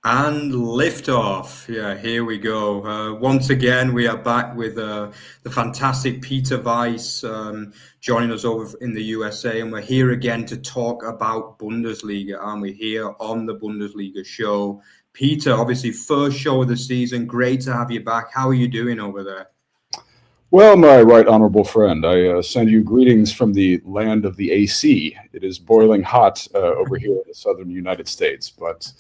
And liftoff. Yeah, here we go. Once again, we are back with the fantastic Peter Weiss joining us over in the USA, and we're here again to talk about Bundesliga. And we're here on the Bundesliga show. Peter, obviously, first show of the season. Great to have you back. How are you doing over there? Well, my right honorable friend, I send you greetings from the land of the AC. It is boiling hot over here in the southern United States, but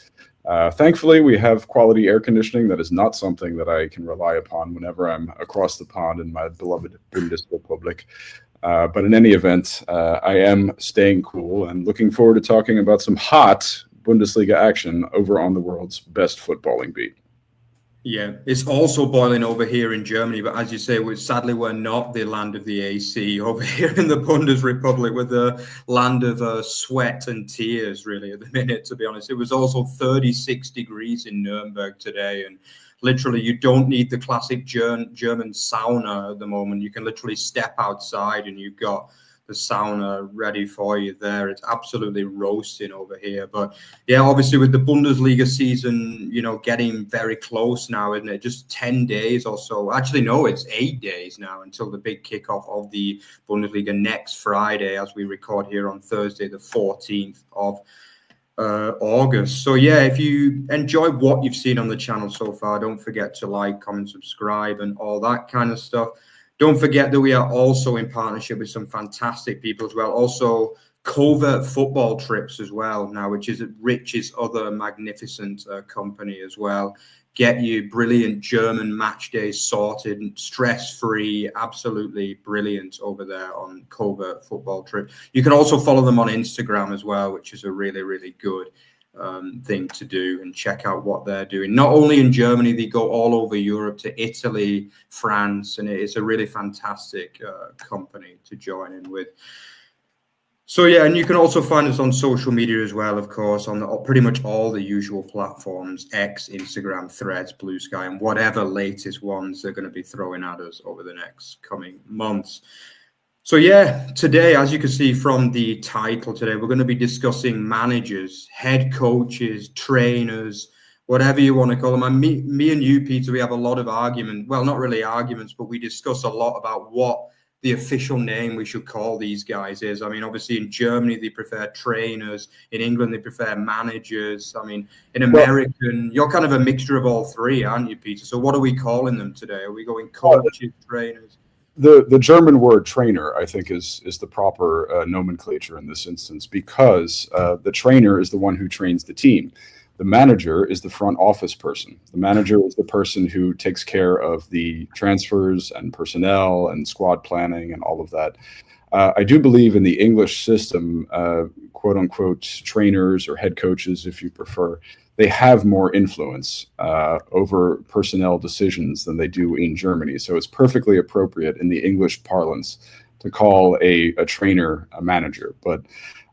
thankfully we have quality air conditioning. That is not something that I can rely upon whenever I'm across the pond in my beloved Bundesrepublic. But in any event, I am staying cool and looking forward to talking about some hot Bundesliga action over on the world's best footballing beat. Yeah, it's also boiling over here in Germany, but as you say, sadly we're not the land of the AC over here in the Bundesrepublic. We're the land of sweat and tears, really, at the minute, to be honest. It was also 36 degrees in Nuremberg today, and literally you don't need the classic German sauna at the moment. You can literally step outside and you've got the sauna ready for you there. It's absolutely roasting over here. But yeah, obviously with the Bundesliga season, getting very close now, isn't it? Just 10 days or so. Actually, no, it's 8 days now until the big kickoff of the Bundesliga next Friday, as we record here on Thursday, the 14th of August. So yeah, if you enjoy what you've seen on the channel so far, don't forget to like, comment, subscribe, and all that kind of stuff. Don't forget that we are also in partnership with some fantastic people as well. Also, Covert Football Trips as well now, which is Rich's other magnificent company as well. Get you brilliant German match days sorted, stress-free, absolutely brilliant over there on Covert Football Trip. You can also follow them on Instagram as well, which is a really, really good thing to do, and check out what they're doing. Not only in Germany, they go all over Europe to Italy, France, and it's a really fantastic company to join in with. So yeah, and you can also find us on social media as well, of course, on pretty much all the usual platforms: X, Instagram, Threads, Blue Sky, and whatever latest ones they're going to be throwing at us over the next coming months. So yeah, today, as you can see from the title today, we're going to be discussing managers, head coaches, trainers, whatever you want to call them. And me and you, Peter, we have a lot of argument. Well, not really arguments, but we discuss a lot about what the official name we should call these guys is. I mean, obviously in Germany, they prefer trainers. In England, they prefer managers. I mean, in American, you're kind of a mixture of all three, aren't you, Peter? So what are we calling them today? Are we going coaches, trainers? The German word trainer, I think, is the proper nomenclature in this instance, because the trainer is the one who trains the team. The manager is the front office person. The manager is the person who takes care of the transfers and personnel and squad planning and all of that. I do believe in the English system, quote unquote, trainers or head coaches, if you prefer, they have more influence over personnel decisions than they do in Germany. So it's perfectly appropriate in the English parlance to call a trainer a manager. But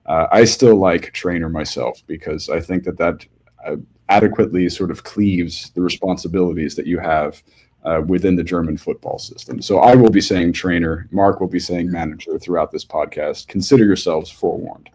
I still like trainer myself, because I think that adequately sort of cleaves the responsibilities that you have within the German football system. So I will be saying trainer, Mark will be saying manager throughout this podcast. Consider yourselves forewarned.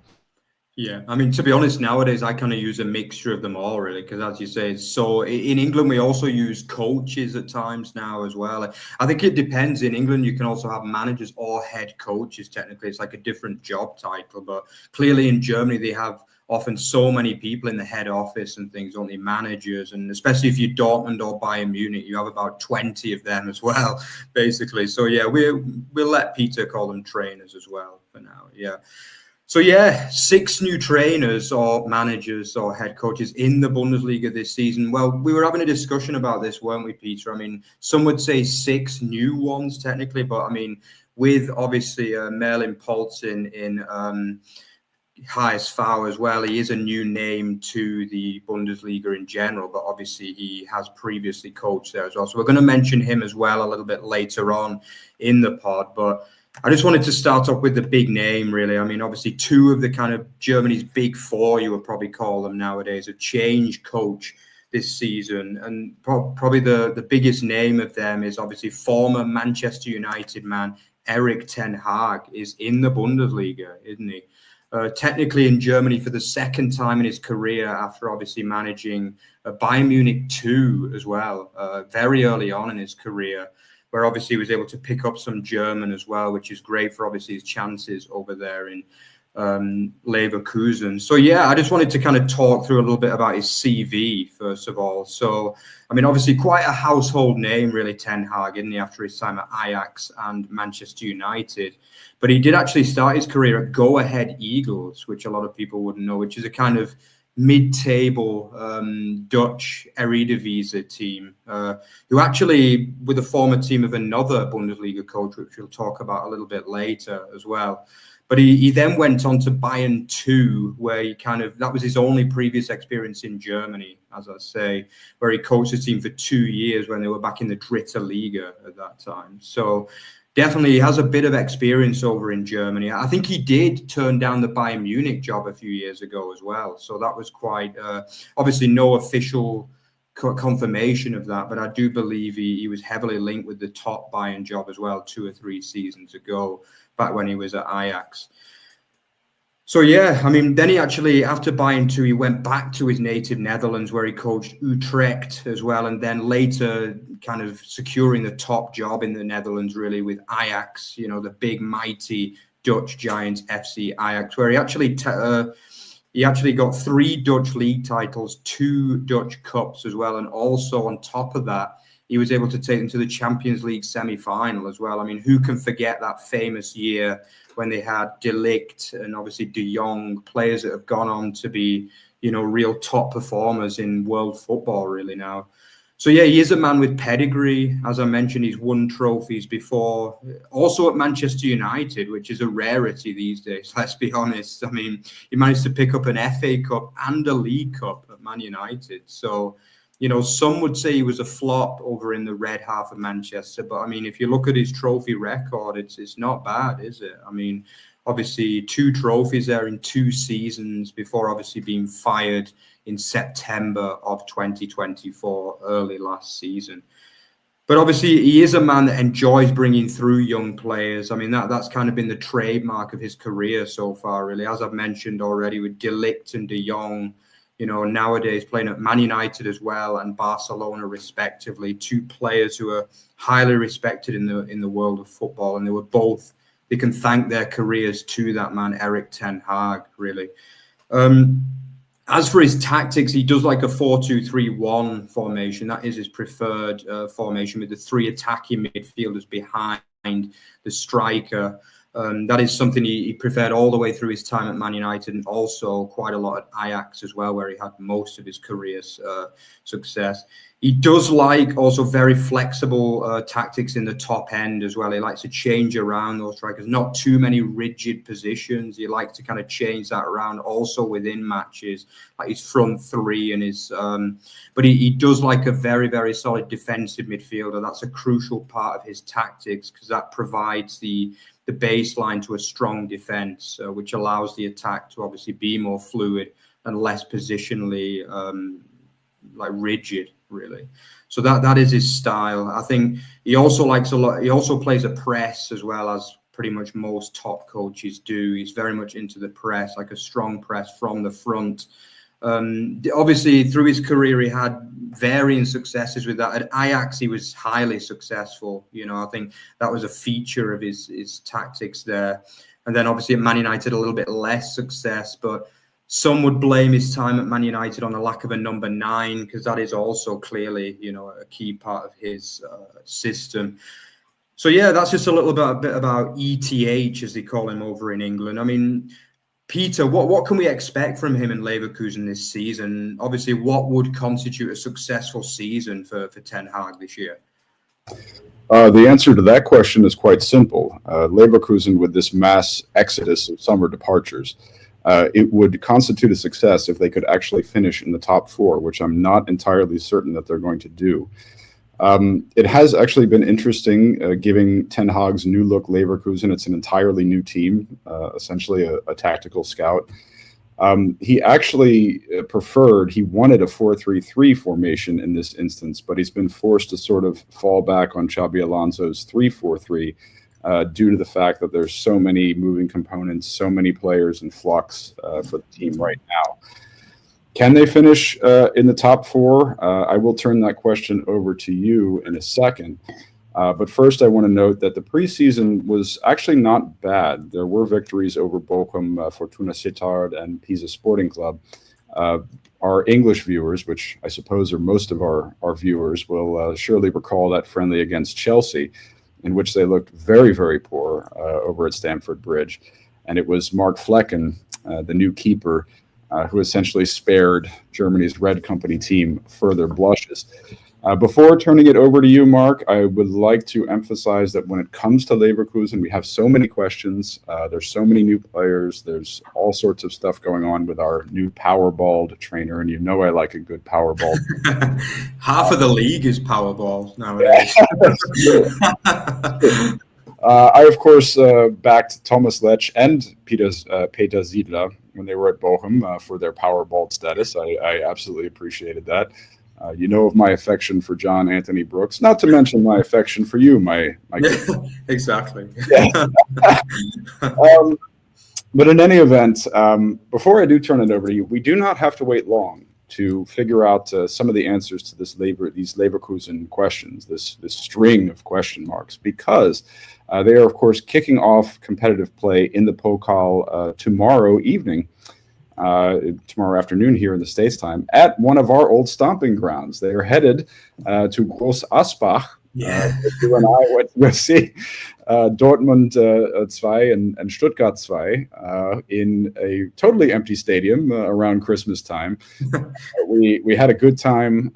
Yeah, I mean, to be honest, nowadays I kind of use a mixture of them all, really, because as you say, so in England we also use coaches at times now as well. I think it depends. In England, you can also have managers or head coaches. Technically, it's like a different job title, but clearly in Germany they have often so many people in the head office and things, only managers, and especially if you're Dortmund or Bayern Munich, you have about 20 of them as well, basically. So yeah, we'll let Peter call them trainers as well for now. Yeah. So yeah, 6 new trainers or managers or head coaches in the Bundesliga this season. Well, we were having a discussion about this, weren't we, Peter? I mean, some would say 6 new ones technically, but I mean, with obviously Merlin Polzin in HSV as well, he is a new name to the Bundesliga in general, but obviously he has previously coached there as well. So we're going to mention him as well a little bit later on in the pod, but I just wanted to start off with the big name, really. I mean, obviously 2 of the kind of Germany's big 4, you would probably call them nowadays, have changed coach this season. And probably the biggest name of them is obviously former Manchester United man, Erik ten Hag, is in the Bundesliga, isn't he? technically in Germany for the second time in his career, after obviously managing Bayern Munich 2 as well, very early on in his career, where obviously he was able to pick up some German as well, which is great for obviously his chances over there in Leverkusen. So yeah, I just wanted to kind of talk through a little bit about his CV first of all. So I mean, obviously quite a household name, really, Ten Hag, isn't he, after his time at Ajax and Manchester United. But he did actually start his career at Go Ahead Eagles, which a lot of people wouldn't know, which is a kind of mid-table Dutch Eredivisie team, who actually, with a former team of another Bundesliga coach, which we'll talk about a little bit later as well. But he then went on to Bayern 2, where that was his only previous experience in Germany, as I say, where he coached the team for 2 years when they were back in the Dritte Liga at that time. So definitely he has a bit of experience over in Germany. I think he did turn down the Bayern Munich job a few years ago as well. So that was quite, obviously no official confirmation of that, but I do believe he was heavily linked with the top Bayern job as well 2 or 3 seasons ago, back when he was at Ajax. So yeah, I mean, then he actually, after Bayern 2, he went back to his native Netherlands, where he coached Utrecht as well, and then later kind of securing the top job in the Netherlands, really, with Ajax, the big mighty Dutch giants FC Ajax, where he actually got 3 Dutch league titles, 2 Dutch cups as well, and also on top of that, he was able to take them to the Champions League semi-final as well. I mean, who can forget that famous year when they had De Ligt and obviously De Jong, players that have gone on to be, real top performers in world football really now. So yeah, he is a man with pedigree. As I mentioned, he's won trophies before, also at Manchester United, which is a rarity these days, let's be honest. I mean, he managed to pick up an FA Cup and a League Cup at Man United. So, some would say he was a flop over in the red half of Manchester. But I mean, if you look at his trophy record, it's not bad, is it? I mean, obviously 2 trophies there in 2 seasons before obviously being fired in September of 2024, early last season. But obviously he is a man that enjoys bringing through young players. I mean, that's kind of been the trademark of his career so far, really. As I've mentioned already, with De Ligt and De Jong, nowadays playing at Man United as well and Barcelona respectively, 2 players who are highly respected in the world of football, and they can thank their careers to that man, Erik ten Hag, really. As for his tactics, he does like a 4-2-3-1 formation. That is his preferred formation, with the 3 attacking midfielders behind the striker. That is something he preferred all the way through his time at Man United, and also quite a lot at Ajax as well, where he had most of his career's success. He does like also very flexible tactics in the top end as well. He likes to change around those strikers, not too many rigid positions. He likes to kind of change that around also within matches, like his front 3 and his. But he does like a very, very solid defensive midfielder. That's a crucial part of his tactics, because that provides the baseline to a strong defense, which allows the attack to obviously be more fluid and less positionally rigid, really. So that is his style. I think he also likes a lot. He also plays a press as well, as pretty much most top coaches do. He's very much into the press, like a strong press from the front. Obviously, through his career, he had varying successes with that. At Ajax, he was highly successful. I think that was a feature of his tactics there. And then obviously at Man United, a little bit less success, but some would blame his time at Man United on the lack of a number 9, because that is also clearly, a key part of his system. So yeah, that's just a little bit about ETH, as they call him over in England. I mean, Peter, what can we expect from him in Leverkusen this season? Obviously, what would constitute a successful season for Ten Hag this year? The answer to that question is quite simple. Leverkusen, with this mass exodus of summer departures, it would constitute a success if they could actually finish in the top 4, which I'm not entirely certain that they're going to do. It has actually been interesting giving Ten Hag's new look Leverkusen. It's an entirely new team, essentially a tactical scout. He actually he wanted a 4-3-3 formation in this instance, but he's been forced to sort of fall back on Xabi Alonso's 3-4-3 due to the fact that there's so many moving components, so many players in flux for the team right now. Can they finish in the top four? I will turn that question over to you in a second. But first, I want to note that the preseason was actually not bad. There were victories over Bochum, Fortuna Sittard, and Pisa Sporting Club. Our English viewers, which I suppose are most of our viewers, will surely recall that friendly against Chelsea, in which they looked very, very poor over at Stamford Bridge. And it was Mark Flecken, the new keeper, who essentially spared Germany's Red Company team further blushes. Before turning it over to you, Mark, I would like to emphasize that when it comes to Leverkusen, we have so many questions. There's so many new players. There's all sorts of stuff going on with our new Powerballed trainer, and you know I like a good Powerball. Half of the league is Powerball nowadays. I, of course, backed Thomas Lech and Peter Ziedler when they were at Bochum for their Powerballed status. I absolutely appreciated that. You know of my affection for John Anthony Brooks, not to mention my affection for you, my Exactly. Yeah. But in any event, before I do turn it over to you, we do not have to wait long to figure out some of the answers to these Leverkusen questions, this string of question marks, because they are, of course, kicking off competitive play in the Pokal tomorrow evening. Tomorrow afternoon here in the States time at one of our old stomping grounds. They are headed to Groß Asbach. You and I went to go see Dortmund 2 and Stuttgart 2 in a totally empty stadium around Christmas time. We had a good time.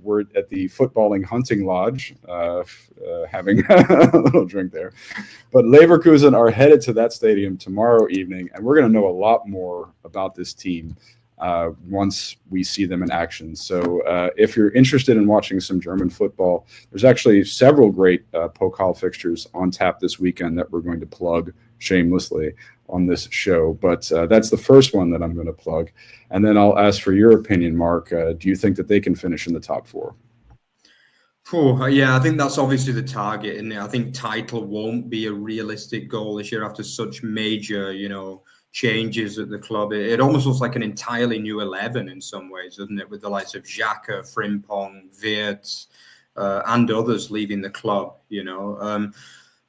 We're at the footballing hunting lodge having a little drink there. But Leverkusen are headed to that stadium tomorrow evening, and we're going to know a lot more about this team once we see them in action. So if you're interested in watching some German football, there's actually several great Pokal fixtures on tap this weekend that we're going to plug shamelessly on this show. But that's the first one that I'm going to plug. And then I'll ask for your opinion, Mark. Do you think that they can finish in the top four? Yeah, I think that's obviously the target, and I think title won't be a realistic goal this year after such major, changes at the club. It almost looks like an entirely new 11 in some ways, doesn't it? With the likes of Xhaka, Frimpong, Wirtz, and others leaving the club,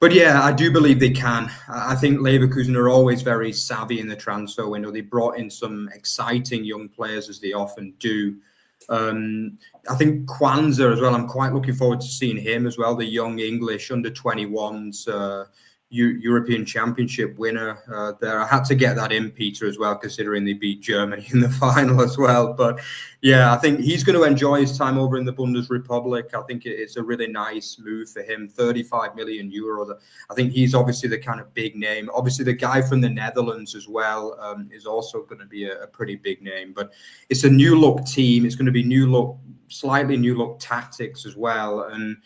But yeah, I do believe they can. I think Leverkusen are always very savvy in the transfer window. They brought in some exciting young players, as they often do. I think Kwanzaa as well. I'm quite looking forward to seeing him as well, the young English under-21s European Championship winner there. I had to get that in, Peter, as well, considering they beat Germany in the final as well. But yeah, I think he's going to enjoy his time over in the Bundesrepublik. I think it's a really nice move for him. 35 million euros. I think he's obviously the kind of big name. Obviously, the guy from the Netherlands as well is also going to be a pretty big name. But it's a new look team. It's going to be slightly new look tactics as well. And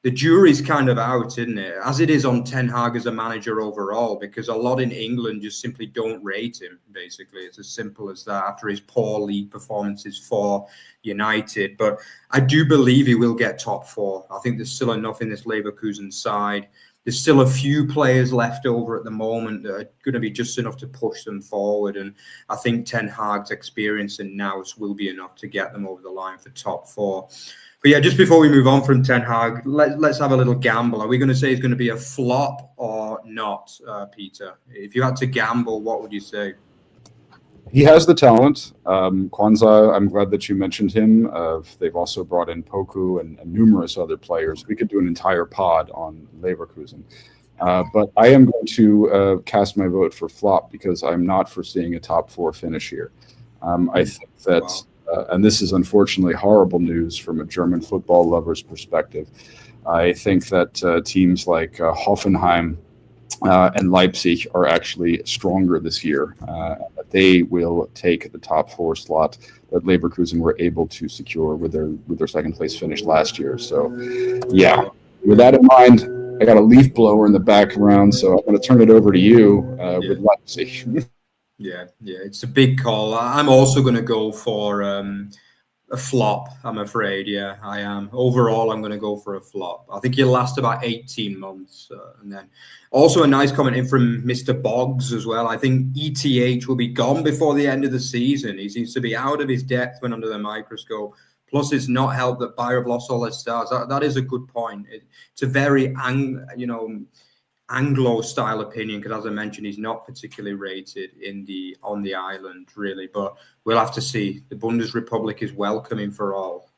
the jury's kind of out, isn't it? As it is on Ten Hag as a manager overall, because a lot in England just simply don't rate him, basically. It's as simple as that after his poor league performances for United. But I do believe he will get top four. I think there's still enough in this Leverkusen side. There's still a few players left over at the moment that are going to be just enough to push them forward. And I think Ten Hag's experience and nous will be enough to get them over the line for top four. But yeah, just before we move on from Ten Hag, let's have a little gamble. Are we going to say it's going to be a flop or not, Peter? If you had to gamble, what would you say? He has the talent. Kwanzaa, I'm glad that you mentioned him. They've also brought in Poku and numerous other players. We could do an entire pod on Leverkusen. But I am going to cast my vote for flop because I'm not foreseeing a top four finish here. I think that... Wow. And this is unfortunately horrible news from a German football lover's perspective. I think that teams like Hoffenheim and Leipzig are actually stronger this year. They will take the top four slot that Leverkusen were able to secure with their second place finish last year. So, yeah, with that in mind, I got a leaf blower in the background, so I'm going to turn it over to you with Leipzig. Yeah, it's a big call. I'm also going to go for A flop, I'm afraid. Yeah, I am. Overall, I'm going to go for a flop. I think he'll last about 18 months. And then also a nice comment in from Mr. Boggs as well. I think ETH will be gone before the end of the season. He seems to be out of his depth when under the microscope. Plus, it's not helped that Bayer have lost all their stars. That is a good point. It's a very, Anglo-style opinion, because as I mentioned, he's not particularly rated on the island, really. But we'll have to see. The Bundesrepublik is welcoming for all,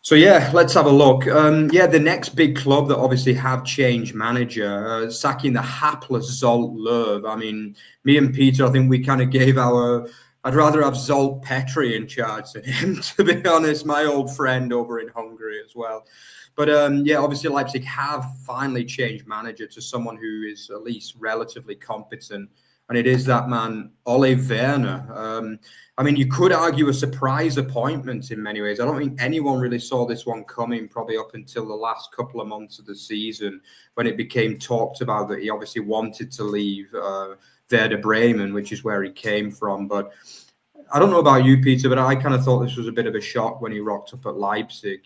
So yeah, let's have a look. The next big club that obviously have changed manager, sacking the hapless Zolt Löw. I mean, me and Peter, I think we kind of gave I'd rather have Zolt Petri in charge than him, to be honest. My old friend over in Hungary as well. But obviously Leipzig have finally changed manager to someone who is at least relatively competent. And it is that man, Ole Werner. I mean, you could argue a surprise appointment in many ways. I don't think anyone really saw this one coming, probably up until the last couple of months of the season, when it became talked about that he obviously wanted to leave Werder Bremen, which is where he came from. But I don't know about you, Peter, but I kind of thought this was a bit of a shock when he rocked up at Leipzig,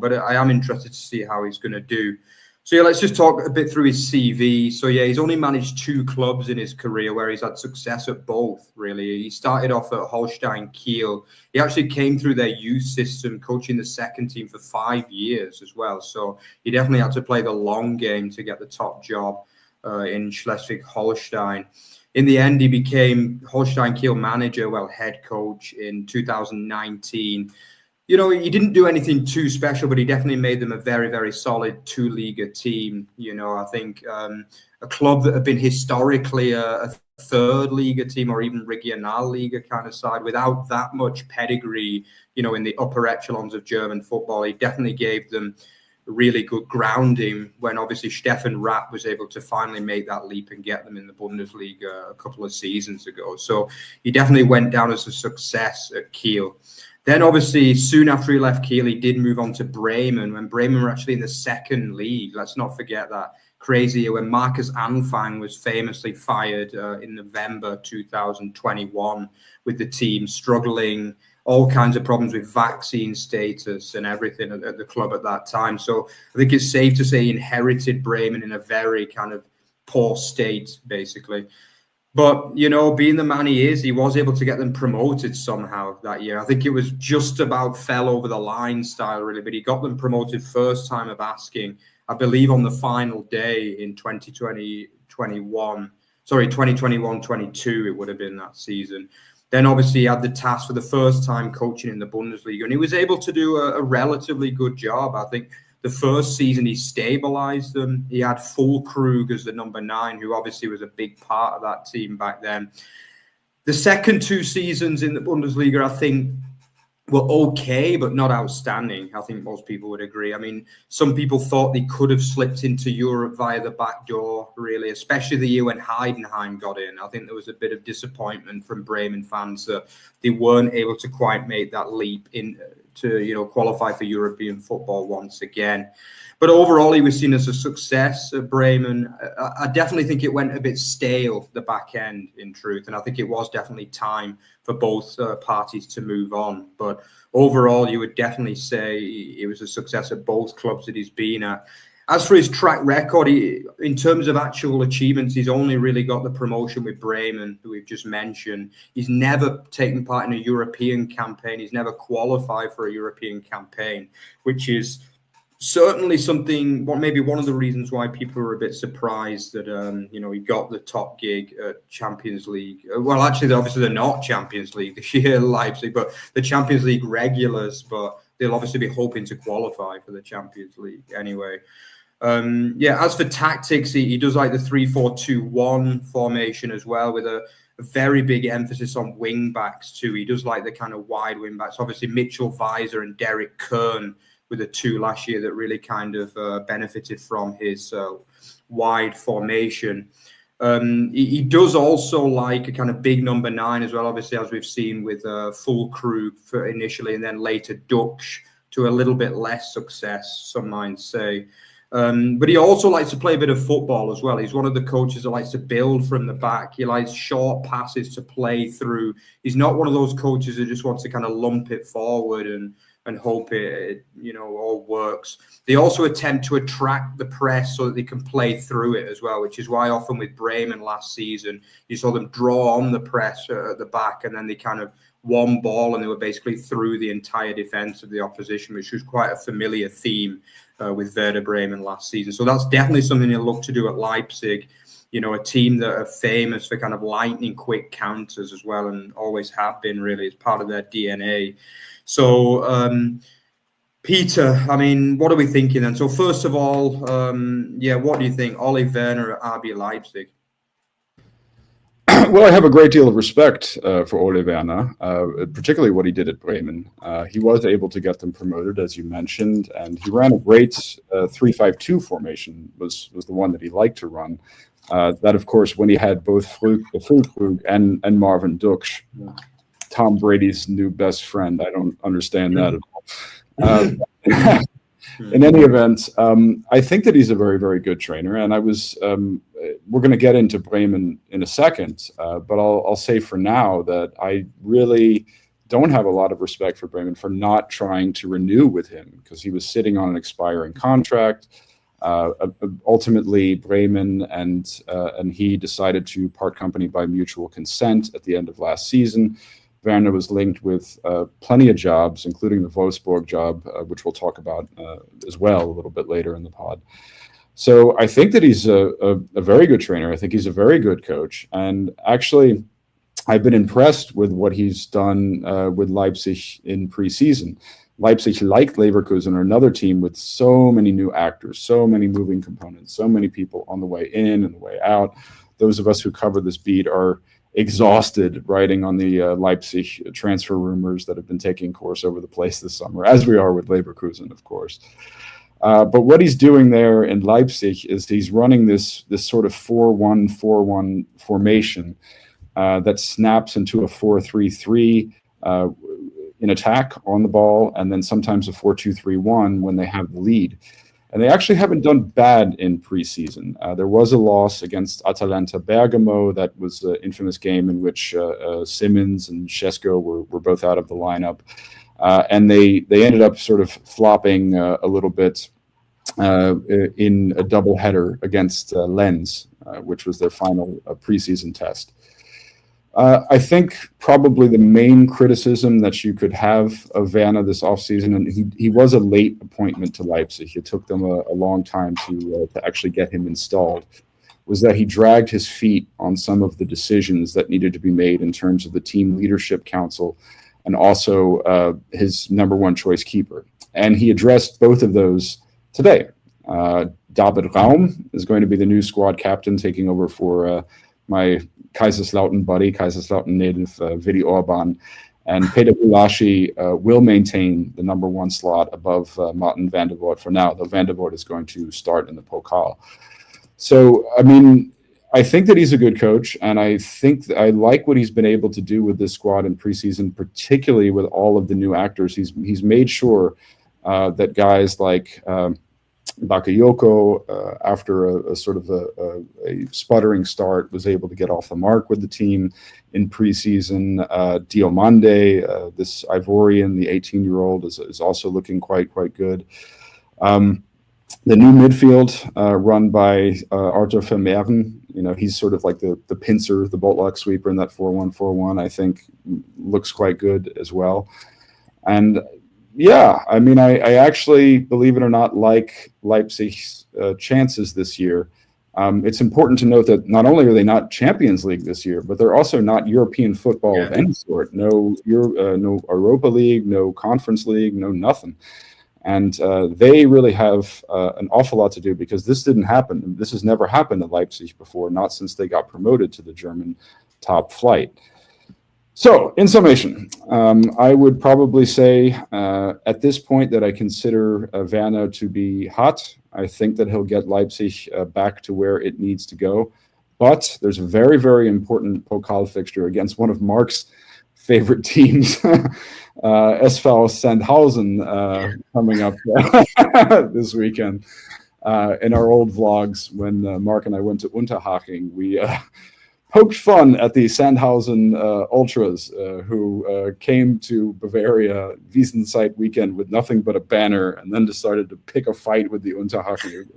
But I am interested to see how he's going to do. So yeah, let's just talk a bit through his CV. So yeah, he's only managed 2 clubs in his career where he's had success at both, really. He started off at Holstein Kiel. He actually came through their youth system, coaching the second team for 5 years as well. So he definitely had to play the long game to get the top job in Schleswig-Holstein. In the end, he became Holstein Kiel manager, head coach in 2019. He didn't do anything too special, but he definitely made them a very, very solid 2-Liga team. I think a club that had been historically a 3rd-Liga team or even Regionalliga kind of side without that much pedigree, in the upper echelons of German football. He definitely gave them really good grounding when obviously Stefan Rapp was able to finally make that leap and get them in the Bundesliga a couple of seasons ago. So he definitely went down as a success at Kiel. Then obviously soon after he left Kiel, he did move on to Bremen when Bremen were actually in the 2nd league. Let's not forget that crazy year when Marcus Anfang was famously fired in November 2021 with the team struggling, all kinds of problems with vaccine status and everything at the club at that time. So I think it's safe to say he inherited Bremen in a very kind of poor state, basically. But, being the man he is, he was able to get them promoted somehow that year. I think it was just about fell over the line style, really, but he got them promoted first time of asking, I believe on the final day in 2021-22, it would have been that season. Then obviously he had the task for the first time coaching in the Bundesliga, and he was able to do a relatively good job. I think the first season he stabilized them. He had Füllkrug as the number 9, who obviously was a big part of that team back then. The second 2 seasons in the Bundesliga, I think, were okay, but not outstanding. I think most people would agree. I mean, some people thought they could have slipped into Europe via the back door, really, especially the year when Heidenheim got in. I think there was a bit of disappointment from Bremen fans that they weren't able to quite make that leap in to qualify for European football once again. But overall, he was seen as a success at Bremen. I definitely think it went a bit stale, the back end, in truth. And I think it was definitely time for both parties to move on. But overall, you would definitely say it was a success at both clubs that he's been at. As for his track record, in terms of actual achievements, he's only really got the promotion with Bremen, who we've just mentioned. He's never taken part in a European campaign. He's never qualified for a European campaign, which is certainly something, maybe one of the reasons why people were a bit surprised that, he got the top gig at Champions League. Well, actually, obviously, they're not Champions League this year, Leipzig, but the Champions League regulars, but they'll obviously be hoping to qualify for the Champions League anyway. As for tactics, he does like the 3-4-2-1 formation as well, with a very big emphasis on wing backs too. He does like the kind of wide wing backs. Obviously, Mitchell Weiser and Derek Kern were the 2 last year that really kind of benefited from his wide formation. He does also like a kind of big number 9 as well, obviously, as we've seen with Füllkrug for initially, and then later Dux to a little bit less success, some might say. But he also likes to play a bit of football as well. He's one of the coaches that likes to build from the back. He likes short passes to play through. He's not one of those coaches who just wants to kind of lump it forward and hope it all works. They also attempt to attract the press so that they can play through it as well, which is why often with Bremen last season, you saw them draw on the press at the back, and then they kind of one ball and they were basically through the entire defense of the opposition, which was quite a familiar theme with Werder Bremen last season. So that's definitely something you'll look to do at Leipzig. A team that are famous for kind of lightning quick counters as well, and always have been, really. It's part of their DNA. So, Peter, I mean, what are we thinking then? So first of all, what do you think? Ole Werner at RB Leipzig? Well, I have a great deal of respect for Ole Werner, particularly what he did at Bremen. He was able to get them promoted, as you mentioned, and he ran a great 3-5-2 formation, was the one that he liked to run. That, of course, when he had both Füllkrug and Marvin Duksch, Tom Brady's new best friend. I don't understand that at all. In any event, I think that he's a very, very good trainer, and we're going to get into Bremen in a second, but I'll say for now that I really don't have a lot of respect for Bremen for not trying to renew with him, because he was sitting on an expiring contract. Ultimately, Bremen and he decided to part company by mutual consent at the end of last season. Werner was linked with plenty of jobs, including the Wolfsburg job, which we'll talk about as well a little bit later in the pod. So I think that he's a very good trainer. I think he's a very good coach. And actually, I've been impressed with what he's done with Leipzig in preseason. Leipzig, like Leverkusen, are another team with so many new actors, so many moving components, so many people on the way in and the way out. Those of us who cover this beat are exhausted writing on the Leipzig transfer rumors that have been taking course over the place this summer, as we are with Leverkusen, of course. But what he's doing there in Leipzig is he's running this sort of 4-1-4-1 formation that snaps into a 4-3-3 in attack on the ball, and then sometimes a 4-2-3-1 when they have the lead. And they actually haven't done bad in preseason. There was a loss against Atalanta Bergamo. That was the infamous game in which Simmons and Šeško were both out of the lineup. And they ended up sort of flopping a little bit in a doubleheader against Lens, which was their final preseason test. I think probably the main criticism that you could have of Werner this offseason, and he was a late appointment to Leipzig. It took them a long time to actually get him installed, was that he dragged his feet on some of the decisions that needed to be made in terms of the team leadership council and also his number one choice keeper. And he addressed both of those today. David Raum is going to be the new squad captain, taking over for my Kaiserslautern buddy, Kaiserslautern native Vidi Orban, and Peter Bulashi will maintain the number one slot above Martin van der Voort for now, though van der Voort is going to start in the Pokal. So, I mean, I think that he's a good coach, and I think I like what he's been able to do with this squad in preseason, particularly with all of the new actors. He's made sure that guys like Bakayoko, after a sort of a sputtering start, was able to get off the mark with the team in preseason. Diomande, this Ivorian, the 18-year-old, is also looking quite good. The new midfield run by Arthur Vermeeren, he's sort of like the pincer, the bootleg sweeper in that 4-1-4-1, I think looks quite good as well. And yeah, I mean, I actually, believe it or not, like Leipzig's chances this year. It's important to note that not only are they not Champions League this year, but they're also not European football of any sort. No Europa League, no Conference League, no nothing. And they really have an awful lot to do, because this didn't happen. This has never happened at Leipzig before, not since they got promoted to the German top flight. So, in summation, I would probably say at this point that I consider Werner to be hot. I think that he'll get Leipzig back to where it needs to go. But there's a very, very important Pokal fixture against one of Mark's favorite teams, SV Sandhausen, coming up this weekend. in our old vlogs when Mark and I went to Unterhaching. We poked fun at the Sandhausen ultras who came to Bavaria Wiesenzeit weekend with nothing but a banner and then decided to pick a fight with the Unterhaching.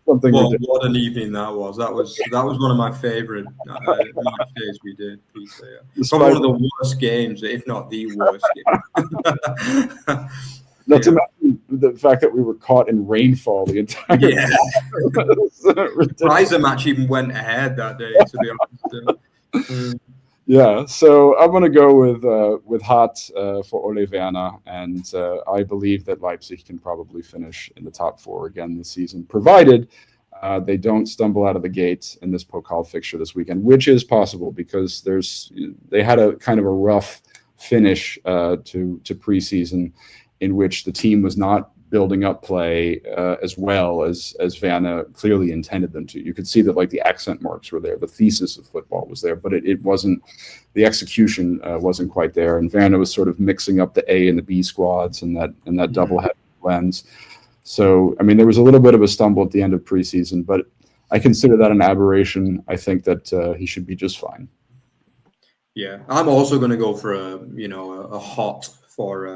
Something what an evening that was. That was one of my favorite match days we did, Peter. Yeah. Probably one of the worst games, if not the worst game. Not to mention the fact that we were caught in rainfall the entire time. Prizer match even went ahead that day, to be honest. Yeah, so I'm going to go with hot for Ole Werner, and I believe that Leipzig can probably finish in the top 4 again this season, provided they don't stumble out of the gate in this Pokal fixture this weekend, which is possible because they had a kind of a rough finish to preseason, in which the team was not building up play as well as Werner clearly intended them to. You could see that like the accent marks were there, the thesis of football was there, but it wasn't, the execution wasn't quite there. And Werner was sort of mixing up the A and the B squads and that double head lens. So, I mean, there was a little bit of a stumble at the end of preseason, but I consider that an aberration. I think that he should be just fine. Yeah, I'm also going to go for a hot for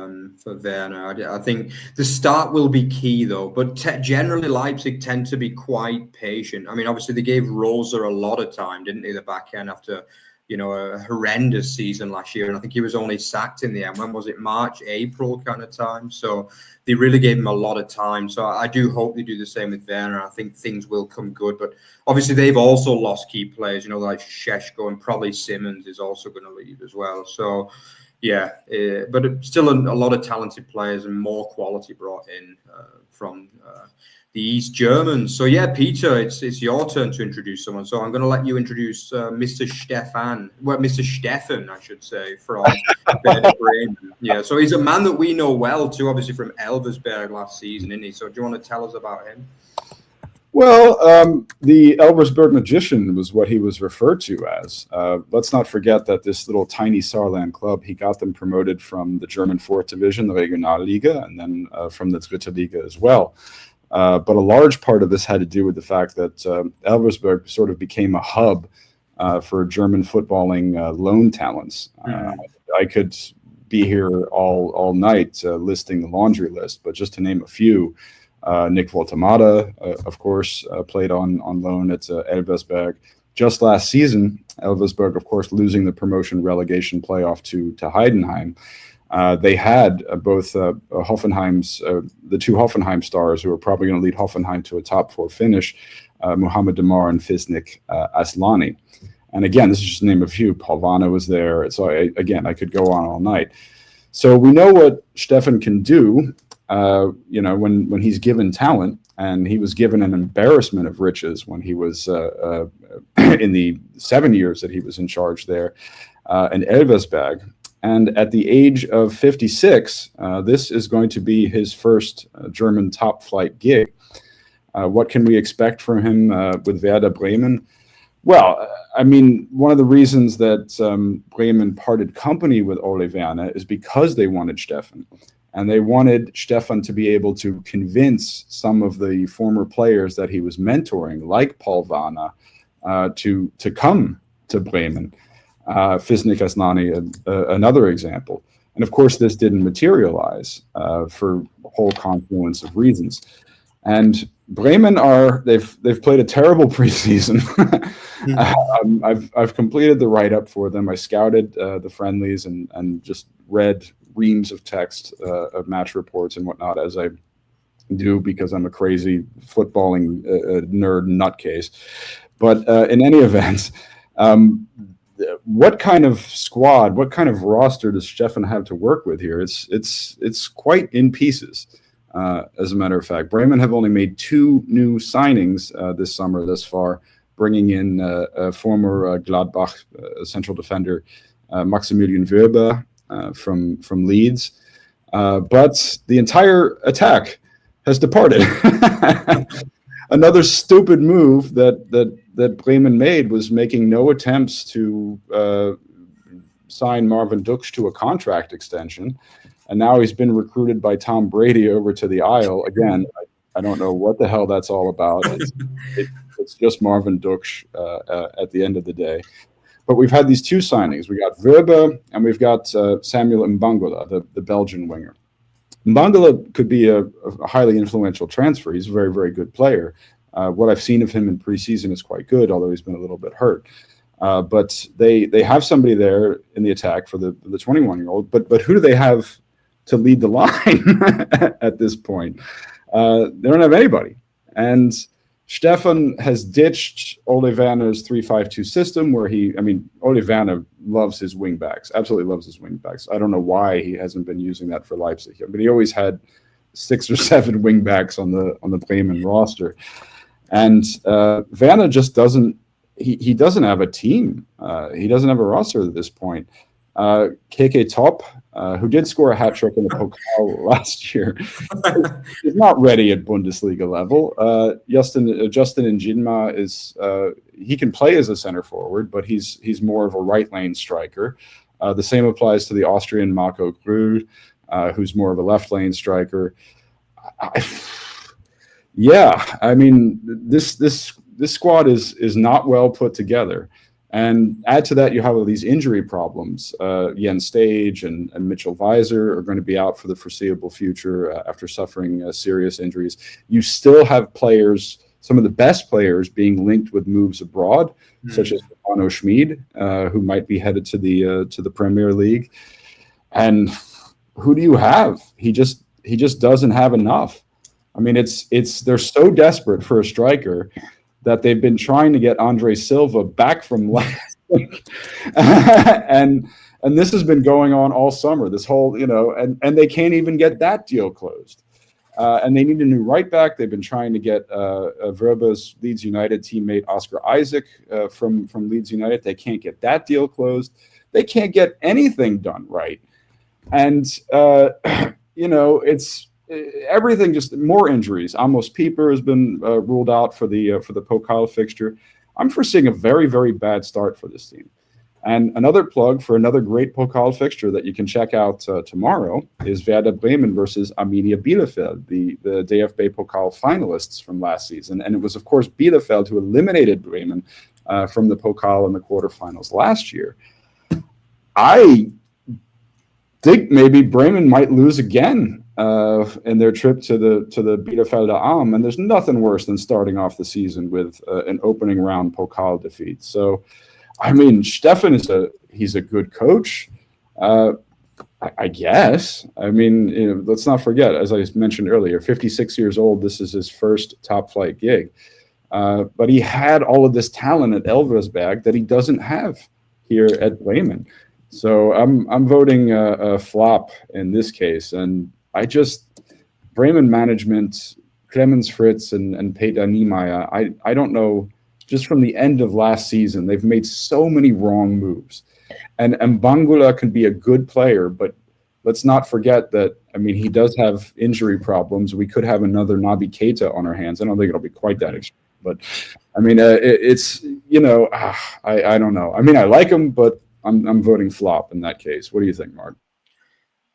Werner. I think the start will be key though, but generally Leipzig tend to be quite patient. I mean, obviously they gave Rosa a lot of time, didn't they, the back end after a horrendous season last year, and I think he was only sacked in the end. When was it? March, April kind of time. So they really gave him a lot of time. So I do hope they do the same with Werner. I think things will come good, but obviously they've also lost key players, like Šeško, and probably Simmons is also going to leave as well. So yeah, but still a lot of talented players and more quality brought in from the East Germans. So yeah, Peter, it's your turn to introduce someone. So I'm going to let you introduce Mr. Steffen, I should say, from Werder Bremen. Yeah, so he's a man that we know well too, obviously from Elversberg last season, isn't he? So do you want to tell us about him? Well, the Elversberg magician was what he was referred to as. Let's not forget that this little tiny Saarland club, he got them promoted from the German 4th division, the Regionalliga, and then from the Dritte Liga as well. But a large part of this had to do with the fact that Elversberg sort of became a hub for German footballing loan talents. I could be here all night listing the laundry list, but just to name a few, Nick Voltemada, of course, played on loan at Elversberg. Just last season, Elversberg, of course, losing the promotion relegation playoff to Heidenheim. They had both Hoffenheim's, the two Hoffenheim stars who are probably going to lead Hoffenheim to a top 4 finish, Mohamed Demar and Fisnik Aslani. And again, this is just to name a few. Pavana was there. So I could go on all night. So we know what Steffen can do. When he's given talent, and he was given an embarrassment of riches when he was in the 7 years that he was in charge there in Elversberg. And at the age of 56, this is going to be his first German top flight gig. What can we expect from him with Werder Bremen? Well, I mean, one of the reasons that Bremen parted company with Ole Werner is because they wanted Steffen. And they wanted Steffen to be able to convince some of the former players that he was mentoring, like Paul Warner, to come to Bremen. Fisnik Asnani, another example. And of course, this didn't materialize for a whole confluence of reasons. And Bremen they've played a terrible preseason. I've completed the write-up for them. I scouted the friendlies and just read reams of text of match reports and whatnot, as I do because I'm a crazy footballing nerd nutcase. But in any event, what kind of squad, what kind of roster does Steffen have to work with here? It's quite in pieces. As a matter of fact, Bremen have only made 2 new signings this summer thus far, bringing in a former Gladbach central defender, Maximilian Wöber, from Leeds, but the entire attack has departed. Another stupid move that Bremen made was making no attempts to sign Marvin Duksch to a contract extension, and now he's been recruited by Tom Brady over to the Isle. Again, I don't know what the hell that's all about. It's just Marvin Duksch at the end of the day. But we've had these two signings. We got Verba and we've got Samuel Mbangula, the Belgian winger. Mbangula could be a highly influential transfer. He's a very, very good player. What I've seen of him in preseason is quite good, although he's been a little bit hurt. But they have somebody there in the attack for the 21-year-old. But who do they have to lead the line at this point? They don't have anybody. And Stefan has ditched Ole Werner's 3-5-2 system where Ole Werner loves his wingbacks, absolutely loves his wingbacks. I don't know why he hasn't been using that for Leipzig, but he always had 6 or 7 wingbacks on the Bremen roster. And Werner just doesn't, he doesn't have a team. He doesn't have a roster at this point. KK Top, who did score a hat trick in the Pokal last year, is not ready at Bundesliga level. Justin Njinma is he can play as a center forward, but he's more of a right lane striker. The same applies to the Austrian Marco Grühl, who's more of a left lane striker. This squad is not well put together. And add to that, you have all these injury problems. Jens Stage and Mitchell Weiser are going to be out for the foreseeable future after suffering serious injuries. You still have players, some of the best players, being linked with moves abroad, such as Arno Schmid, who might be headed to the Premier League. And who do you have? He just doesn't have enough. I mean, they're so desperate for a striker that they've been trying to get Andre Silva back from last week. and this has been going on all summer, this whole, and they can't even get that deal closed. And they need a new right back. They've been trying to get Verba's Leeds United teammate Oscar Isaac from Leeds United. They can't get that deal closed. They can't get anything done right. And, it's everything, just more injuries. Amos Pieper has been ruled out for the Pokal fixture. I'm foreseeing a very, very bad start for this team. And another plug for another great Pokal fixture that you can check out tomorrow is Werder Bremen versus Arminia Bielefeld, the DFB Pokal finalists from last season. And it was, of course, Bielefeld who eliminated Bremen from the Pokal in the quarterfinals last year. I think maybe Bremen might lose again in their trip to the Bielefelder Arm, and there's nothing worse than starting off the season with an opening round Pokal defeat. So, I mean, Stefan he's a good coach, I guess. I mean, let's not forget, as I mentioned earlier, 56 years old. This is his first top flight gig, but he had all of this talent at Elversberg that he doesn't have here at Bremen. So I'm voting a flop in this case, and Bremen management, Clemens Fritz and Peter Niemeyer, I don't know, just from the end of last season, they've made so many wrong moves. And Mbangula can be a good player, but let's not forget that, I mean, he does have injury problems. We could have another Naby Keita on our hands. I don't think it'll be quite that extreme, but I mean, I don't know. I mean, I like him, but I'm voting flop in that case. What do you think, Mark?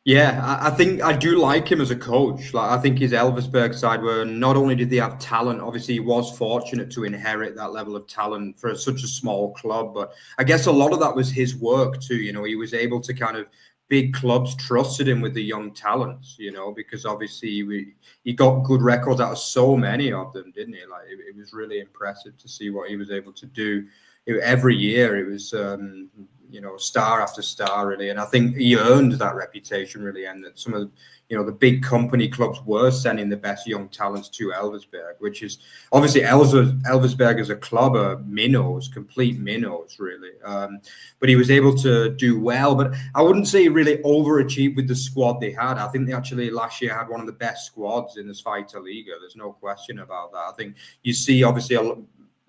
Yeah, I think I do like him as a coach. Like, I think his Elversberg side were, not only did they have talent, obviously he was fortunate to inherit that level of talent for such a small club, but I guess a lot of that was his work too. He was able to big clubs trusted him with the young talents, because obviously he got good records out of so many of them, didn't he? Like, it was really impressive to see what he was able to do. Every year it was star after star, really, and I think he earned that reputation, really, and that some of the big company clubs were sending the best young talents to Elversberg, which is obviously Elversberg as a club are complete minnows, really. But he was able to do well, but I wouldn't say he really overachieved with the squad they had. I think they actually last year had one of the best squads in the Zweite Liga. There's no question about that. I think you see, obviously,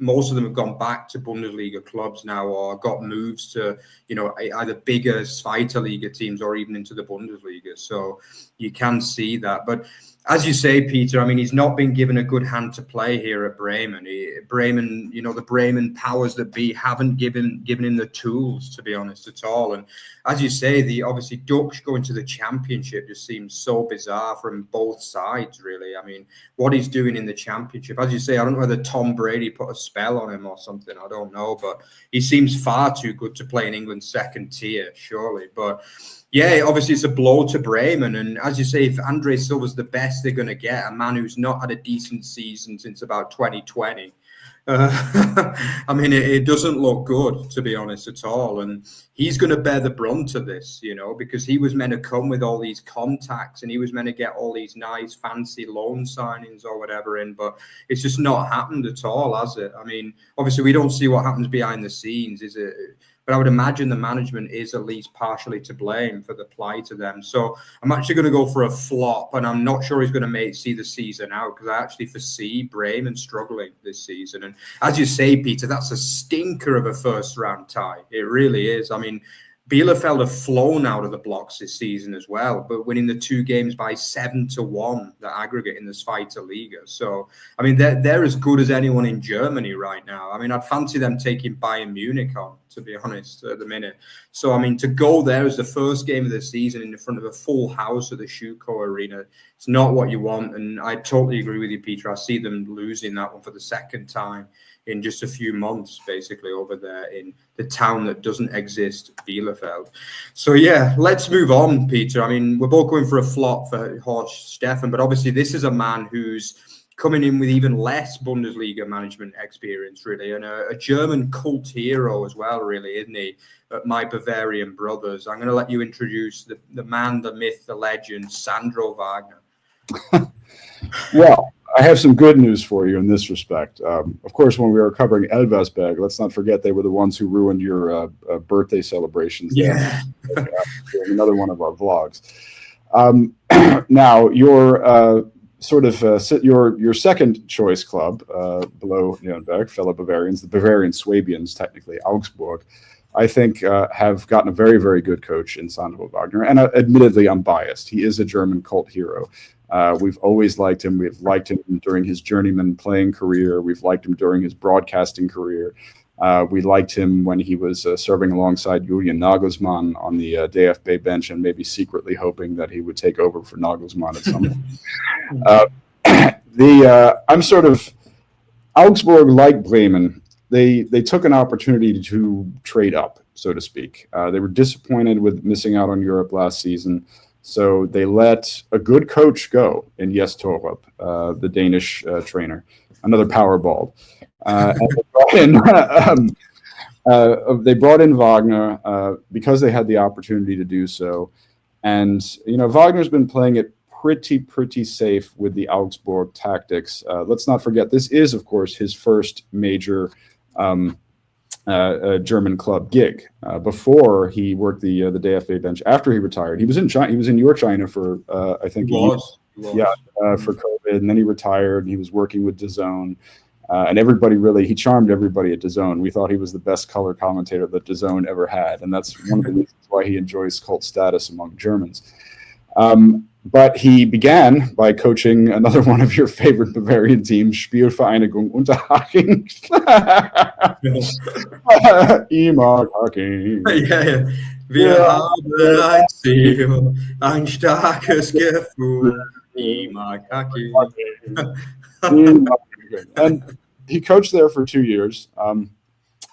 most of them have gone back to Bundesliga clubs now, or got moves to, either bigger Zweite Liga teams or even into the Bundesliga. So you can see that. But as you say, Peter, I mean, he's not been given a good hand to play here at Bremen. Bremen, the Bremen powers that be haven't given him the tools, to be honest, at all. And as you say, the obviously Dutch going to the championship just seems so bizarre from both sides, really. I mean, what he's doing in the championship, as you say, I don't know whether Tom Brady put a spell on him or something. I don't know, but he seems far too good to play in England's second tier, surely. But yeah, obviously it's a blow to Bremen. And as you say, if Andre Silva's the best they're going to get, a man who's not had a decent season since about 2020, I mean, it doesn't look good, to be honest, at all. And he's going to bear the brunt of this, because he was meant to come with all these contacts and he was meant to get all these nice, fancy loan signings or whatever in. But it's just not happened at all, has it? I mean, obviously, we don't see what happens behind the scenes, is it? But I would imagine the management is at least partially to blame for the plight of them. So I'm actually going to go for a flop, and I'm not sure he's going to see the season out, because I actually foresee Bremen struggling this season. And as you say, Peter, that's a stinker of a first-round tie. It really is. I mean, Bielefeld have flown out of the blocks this season as well, but winning the 2 games by 7-1, the aggregate in the Zweite Liga. So, I mean, they're as good as anyone in Germany right now. I mean, I'd fancy them taking Bayern Munich on, to be honest, at the minute. So, I mean, to go there as the first game of the season in front of a full house at the Schuko Arena, it's not what you want. And I totally agree with you, Peter. I see them losing that one for the second time in just a few months, basically, over there in the town that doesn't exist, Bielefeld. So, yeah, let's move on, Peter. I mean, we're both going for a flop for Horst Steffen, but obviously this is a man who's coming in with even less Bundesliga management experience, really, and a German cult hero as well, really, isn't he? My Bavarian brothers. I'm going to let you introduce the man, the myth, the legend, Sandro Wagner. Well, I have some good news for you in this respect. Of course, when we were covering Elversberg, let's not forget they were the ones who ruined your birthday celebrations. Yeah. Another one of our vlogs. Now, your your second choice club below Nuremberg, fellow Bavarians, the Bavarian Swabians, technically Augsburg, I think have gotten a very, very good coach in Sandro Wagner. And admittedly, I'm biased. He is a German cult hero. We've always liked him. We've liked him during his journeyman playing career. We've liked him during his broadcasting career. We liked him when he was serving alongside Julian Nagelsmann on the DFB bench, and maybe secretly hoping that he would take over for Nagelsmann at some point. I'm sort of Augsburg, like Bremen. They took an opportunity to trade up, so to speak. They were disappointed with missing out on Europe last season. So they let a good coach go in Jes Torup, the Danish trainer, another Powerball. And they brought in Wagner because they had the opportunity to do so. And, Wagner's been playing it pretty safe with the Augsburg tactics. Let's not forget, this is, of course, his first major German club gig. Before he worked the DFB bench, after he retired, he was in China. He was in your China for I think for COVID, and then he retired. And he was working with DAZN, and he charmed everybody at DAZN. We thought he was the best color commentator that DAZN ever had, and that's one of the reasons why he enjoys cult status among Germans. But he began by coaching another one of your favorite Bavarian teams, Spielvereinigung Unterhaching. Imag Haching. Yeah. Wir haben ein Ziel, ein starkes Gefühl. Imag Haching. And he coached there for 2 years.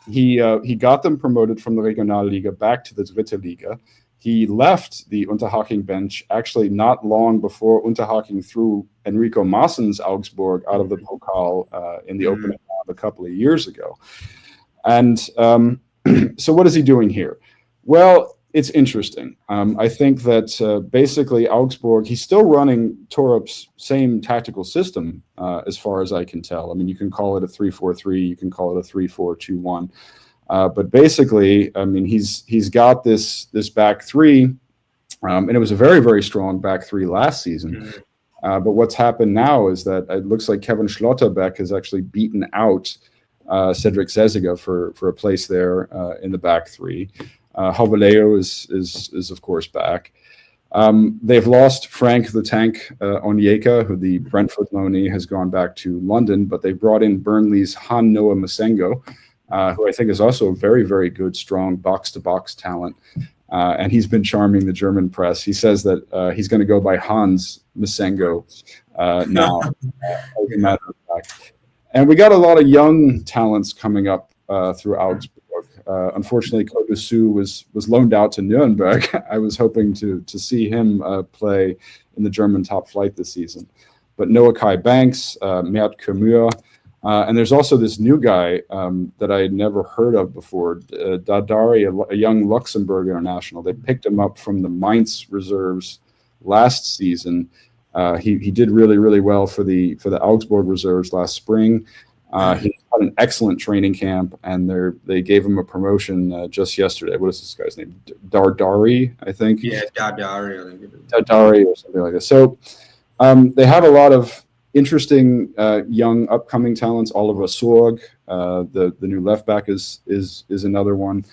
He got them promoted from the Regionalliga back to the Dritte Liga. He left the Unterhaching bench actually not long before Unterhaching threw Enrico Maasen's Augsburg out of the Pokal in the opening round a couple of years ago. And so what is he doing here? Well, it's interesting. I think that basically Augsburg, he's still running Torup's same tactical system as far as I can tell. I mean, you can call it a 3-4-3, you can call it a 3-4-2-1. But basically, I mean, he's got this back three, and it was a very, very strong back three last season. But what's happened now is that it looks like Kevin Schlotterbeck has actually beaten out Cedric Zeziga for a place there in the back three. Hovaleo is of course back. They've lost Frank the Tank Onyeka, who the Brentford loanee has gone back to London, but they brought in Burnley's Han Noah Masengo, who I think is also a very, very good, strong box-to-box talent. And he's been charming the German press. He says that he's going to go by Hans Masengo now, as a matter of fact. And we got a lot of young talents coming up through Augsburg. Unfortunately, Kodusu was loaned out to Nuremberg. I was hoping to see him play in the German top flight this season. But Noah Kai Banks, Mert Kemur, and there's also this new guy that I had never heard of before, Dadari, a young Luxembourg international. They picked him up from the Mainz reserves last season. He did really, really well for the Augsburg reserves last spring. He had an excellent training camp, and they gave him a promotion just yesterday. What is this guy's name? Dardari, I think. Yeah, Dardari, I think it is. Dardari or something like that. So they have a lot of interesting young upcoming talents. Oliver Sorg, the new left back, is another one.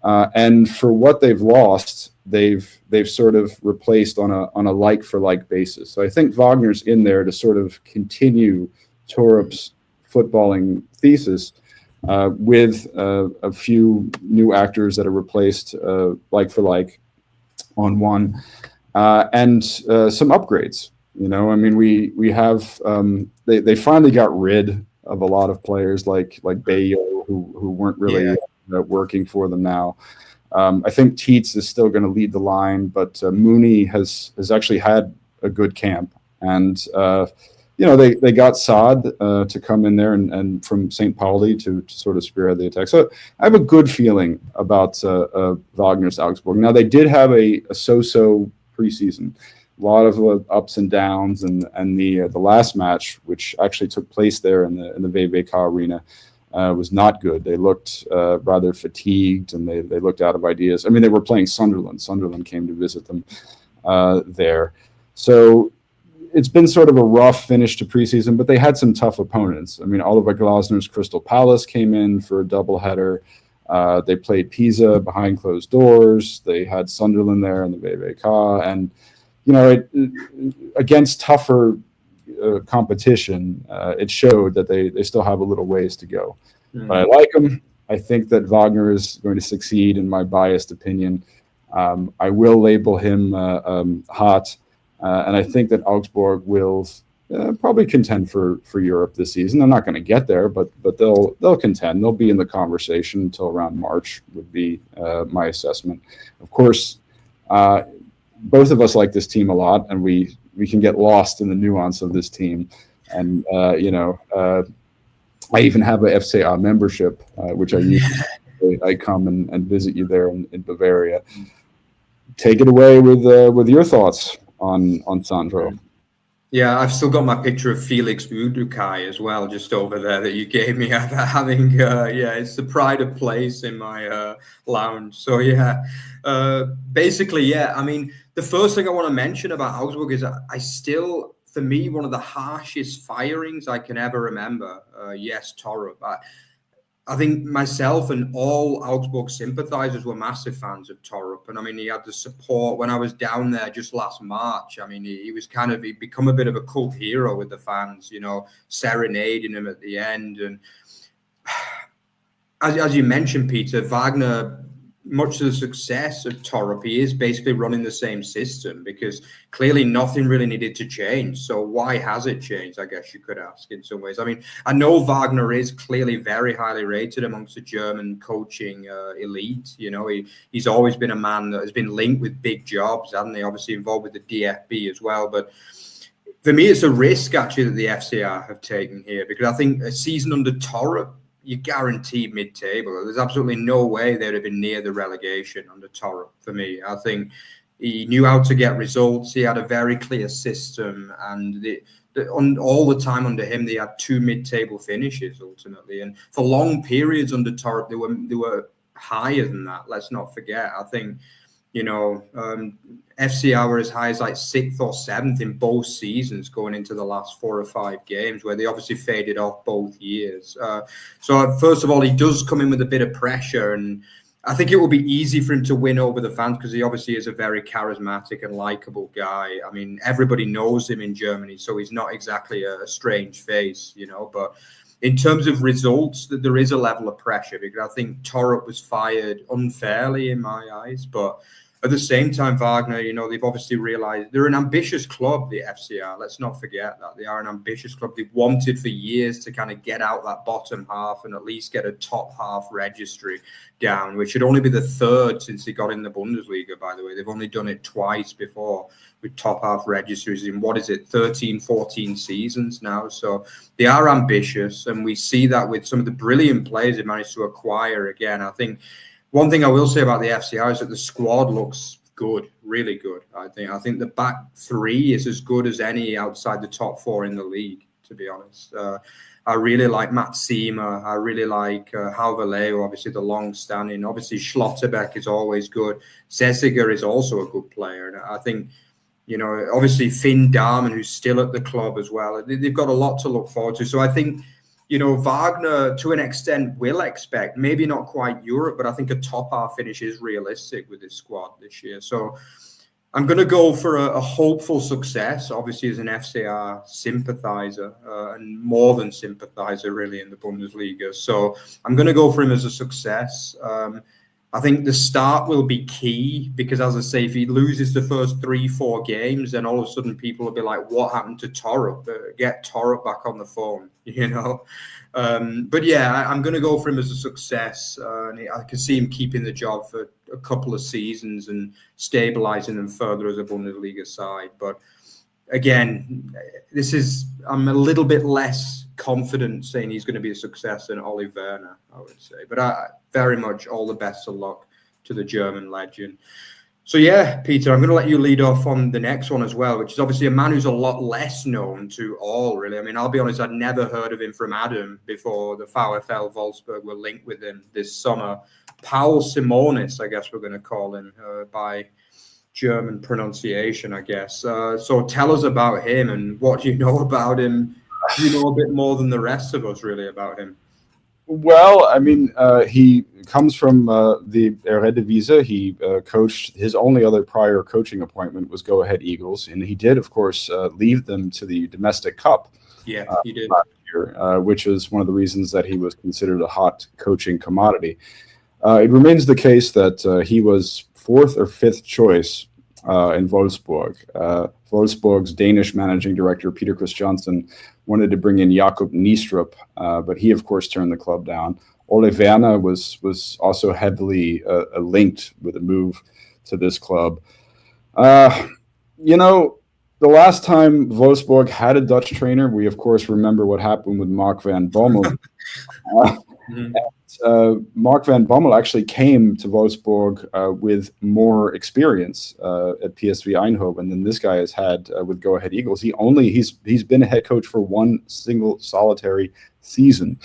And for what they've lost, they've sort of replaced on a like for like basis. So I think Wagner's in there to sort of continue Torup's footballing thesis with a few new actors that are replaced like for like on one, and some upgrades. You know, I mean, we have they finally got rid of a lot of players like Bayo who weren't really working for them now. I think Tietz is still going to lead the line, but Mooney has actually had a good camp, and they got Saad to come in there and from St. Pauli to sort of spearhead the attack. So I have a good feeling about Wagner's Augsburg. Now, they did have a so-so preseason. A lot of ups and downs, and the last match, which actually took place there in the VVK arena, was not good. They looked rather fatigued, and they looked out of ideas. I mean, they were playing Sunderland. Sunderland came to visit them there. So it's been sort of a rough finish to preseason, but they had some tough opponents. I mean, Oliver Glasner's Crystal Palace came in for a doubleheader. They played Pisa behind closed doors. They had Sunderland there in the VVK, and against tougher competition, it showed that they still have a little ways to go. But I like them. I think that Wagner is going to succeed, in my biased opinion. I will label him hot, and I think that Augsburg will probably contend for Europe this season. They're not going to get there, but they'll contend. They'll be in the conversation until around March, would be my assessment. Of course, both of us like this team a lot, and we can get lost in the nuance of this team. And I even have a FCA membership, which I use. I come and visit you there in Bavaria. Take it away with your thoughts on Sandro. Yeah, I've still got my picture of Felix Udukai as well, just over there that you gave me. Having it's the pride of place in my lounge. So basically, I mean, the first thing I want to mention about Augsburg is I still, for me, one of the harshest firings I can ever remember. Torup. I think myself and all Augsburg sympathizers were massive fans of Torup. And I mean, he had the support when I was down there just last March. I mean, he'd become a bit of a cult hero with the fans, serenading him at the end. And as you mentioned, Peter, Wagner, much to the success of Torup, he is basically running the same system, because clearly nothing really needed to change. So why has it changed, I guess you could ask in some ways. I mean, I know Wagner is clearly very highly rated amongst the German coaching elite. He's always been a man that has been linked with big jobs, hasn't he? Obviously involved with the DFB as well. But for me, it's a risk actually that the FCR have taken here, because I think a season under Torup, you guaranteed mid-table. There's absolutely no way they'd have been near the relegation under Torup for me. I think he knew how to get results. He had a very clear system, and on all the time under him, they had 2 mid-table finishes ultimately. And for long periods under Torup, they were higher than that. Let's not forget. I think FCR were as high as like 6th or 7th in both seasons going into the last 4 or 5 games, where they obviously faded off both years. So first of all, he does come in with a bit of pressure, and I think it will be easy for him to win over the fans because he obviously is a very charismatic and likable guy. I mean, everybody knows him in Germany, so he's not exactly a strange face, But in terms of results, that there is a level of pressure because I think Torup was fired unfairly in my eyes, but at the same time, Wagner, they've obviously realized they're an ambitious club, the FCR. Let's not forget that. They are an ambitious club. They've wanted for years to kind of get out that bottom half and at least get a top half registry down, which should only be the third since they got in the Bundesliga, by the way. They've only done it twice before with top half registries in, 13, 14 seasons now. So they are ambitious, and we see that with some of the brilliant players they managed to acquire again. I think one thing I will say about the FCR is that the squad looks good, really good. I think the back three is as good as any outside the top four in the league, to be honest. I really like Matt Seamer. I really like Halverleo, obviously the long-standing. Obviously, Schlotterbeck is always good. Zesiger is also a good player. And I think, obviously Finn Darman, who's still at the club as well. They've got a lot to look forward to. So I think, Wagner, to an extent, will expect, maybe not quite Europe, but I think a top half finish is realistic with this squad this year. So I'm going to go for a hopeful success, obviously as an FCR sympathizer and more than sympathizer really in the Bundesliga. So I'm going to go for him as a success. I think the start will be key because, as I say, if he loses the first 3-4 games, then all of a sudden people will be like, what happened to Torup? Get Torup back on the phone, But yeah, I'm going to go for him as a success. And I can see him keeping the job for a couple of seasons and stabilizing them further as a Bundesliga side. But again, I'm a little bit less confident saying he's going to be a success than Oli Werner, I would say. But I very much all the best of luck to the German legend. So yeah, Peter, I'm going to let you lead off on the next one as well, which is obviously a man who's a lot less known to all, really. I mean, I'll be honest, I'd never heard of him from Adam before the VfL Wolfsburg were linked with him this summer. Paul Simonis, I guess we're going to call him by German pronunciation, I guess. So tell us about him and what you know about him. You know a bit more than the rest of us, really, about him. Well, I mean, he comes from the Eredivisie. He coached. His only other prior coaching appointment was Go Ahead Eagles, and he did, of course, lead them to the domestic cup. Yeah, he did. Last year, which is one of the reasons that he was considered a hot coaching commodity. It remains the case that he was fourth or fifth choice in Wolfsburg. Wolfsburg's Danish managing director, Peter Christiansen, wanted to bring in Jakob Niestrup, but he, of course, turned the club down. Ole Werner was also heavily linked with a move to this club. The last time Wolfsburg had a Dutch trainer, we, of course, remember what happened with Mark van Bommel. Mark van Bommel actually came to Wolfsburg with more experience at PSV Eindhoven than this guy has had with Go Ahead Eagles. He's been a head coach for one single solitary season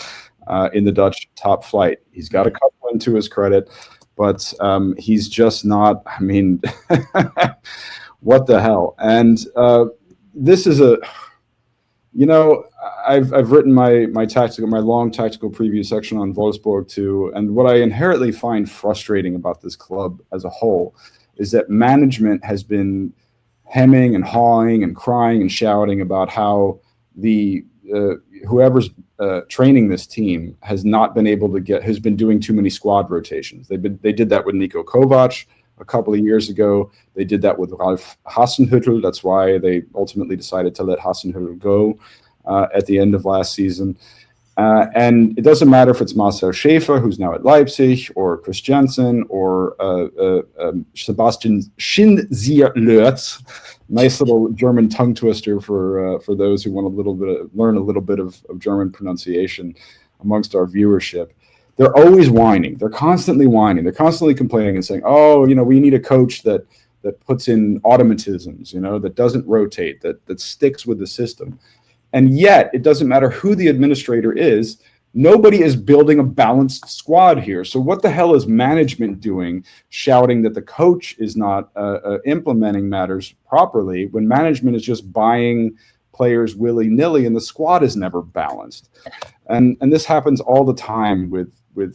in the Dutch top flight. He's got a couple into his credit, but he's just not. I mean, what the hell? And this is a. I've written my long tactical preview section on Wolfsburg too, and what I inherently find frustrating about this club as a whole is that management has been hemming and hawing and crying and shouting about how the whoever's training this team has been doing too many squad rotations. They did that with Niko Kovac a couple of years ago. They did that with Ralf Hasenhüttl. That's why they ultimately decided to let Hasenhüttl go at the end of last season. And it doesn't matter if it's Marcel Schäfer, who's now at Leipzig, or Chris Jensen, or Sebastian Schinzierlötz. Nice little German tongue twister for those who want learn a little bit of German pronunciation amongst our viewership. They're always whining. They're constantly whining. They're constantly complaining and saying, we need a coach that puts in automatisms, that doesn't rotate, that sticks with the system. And yet, it doesn't matter who the administrator is. Nobody is building a balanced squad here. So what the hell is management doing, shouting that the coach is not implementing matters properly when management is just buying players willy-nilly, and the squad is never balanced. And this happens all the time with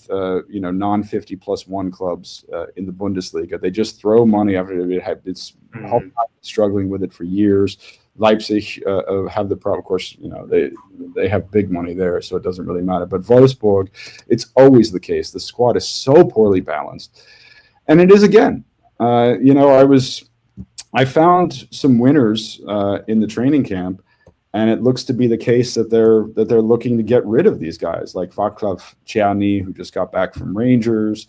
non 50+1 clubs in the Bundesliga. They just throw money after it's struggling with it for years. Leipzig have the problem, of course. They have big money there, so it doesn't really matter. But Wolfsburg, it's always the case. The squad is so poorly balanced, and it is again. I found some winners in the training camp, and it looks to be the case that they're looking to get rid of these guys like Václav Černý, who just got back from Rangers.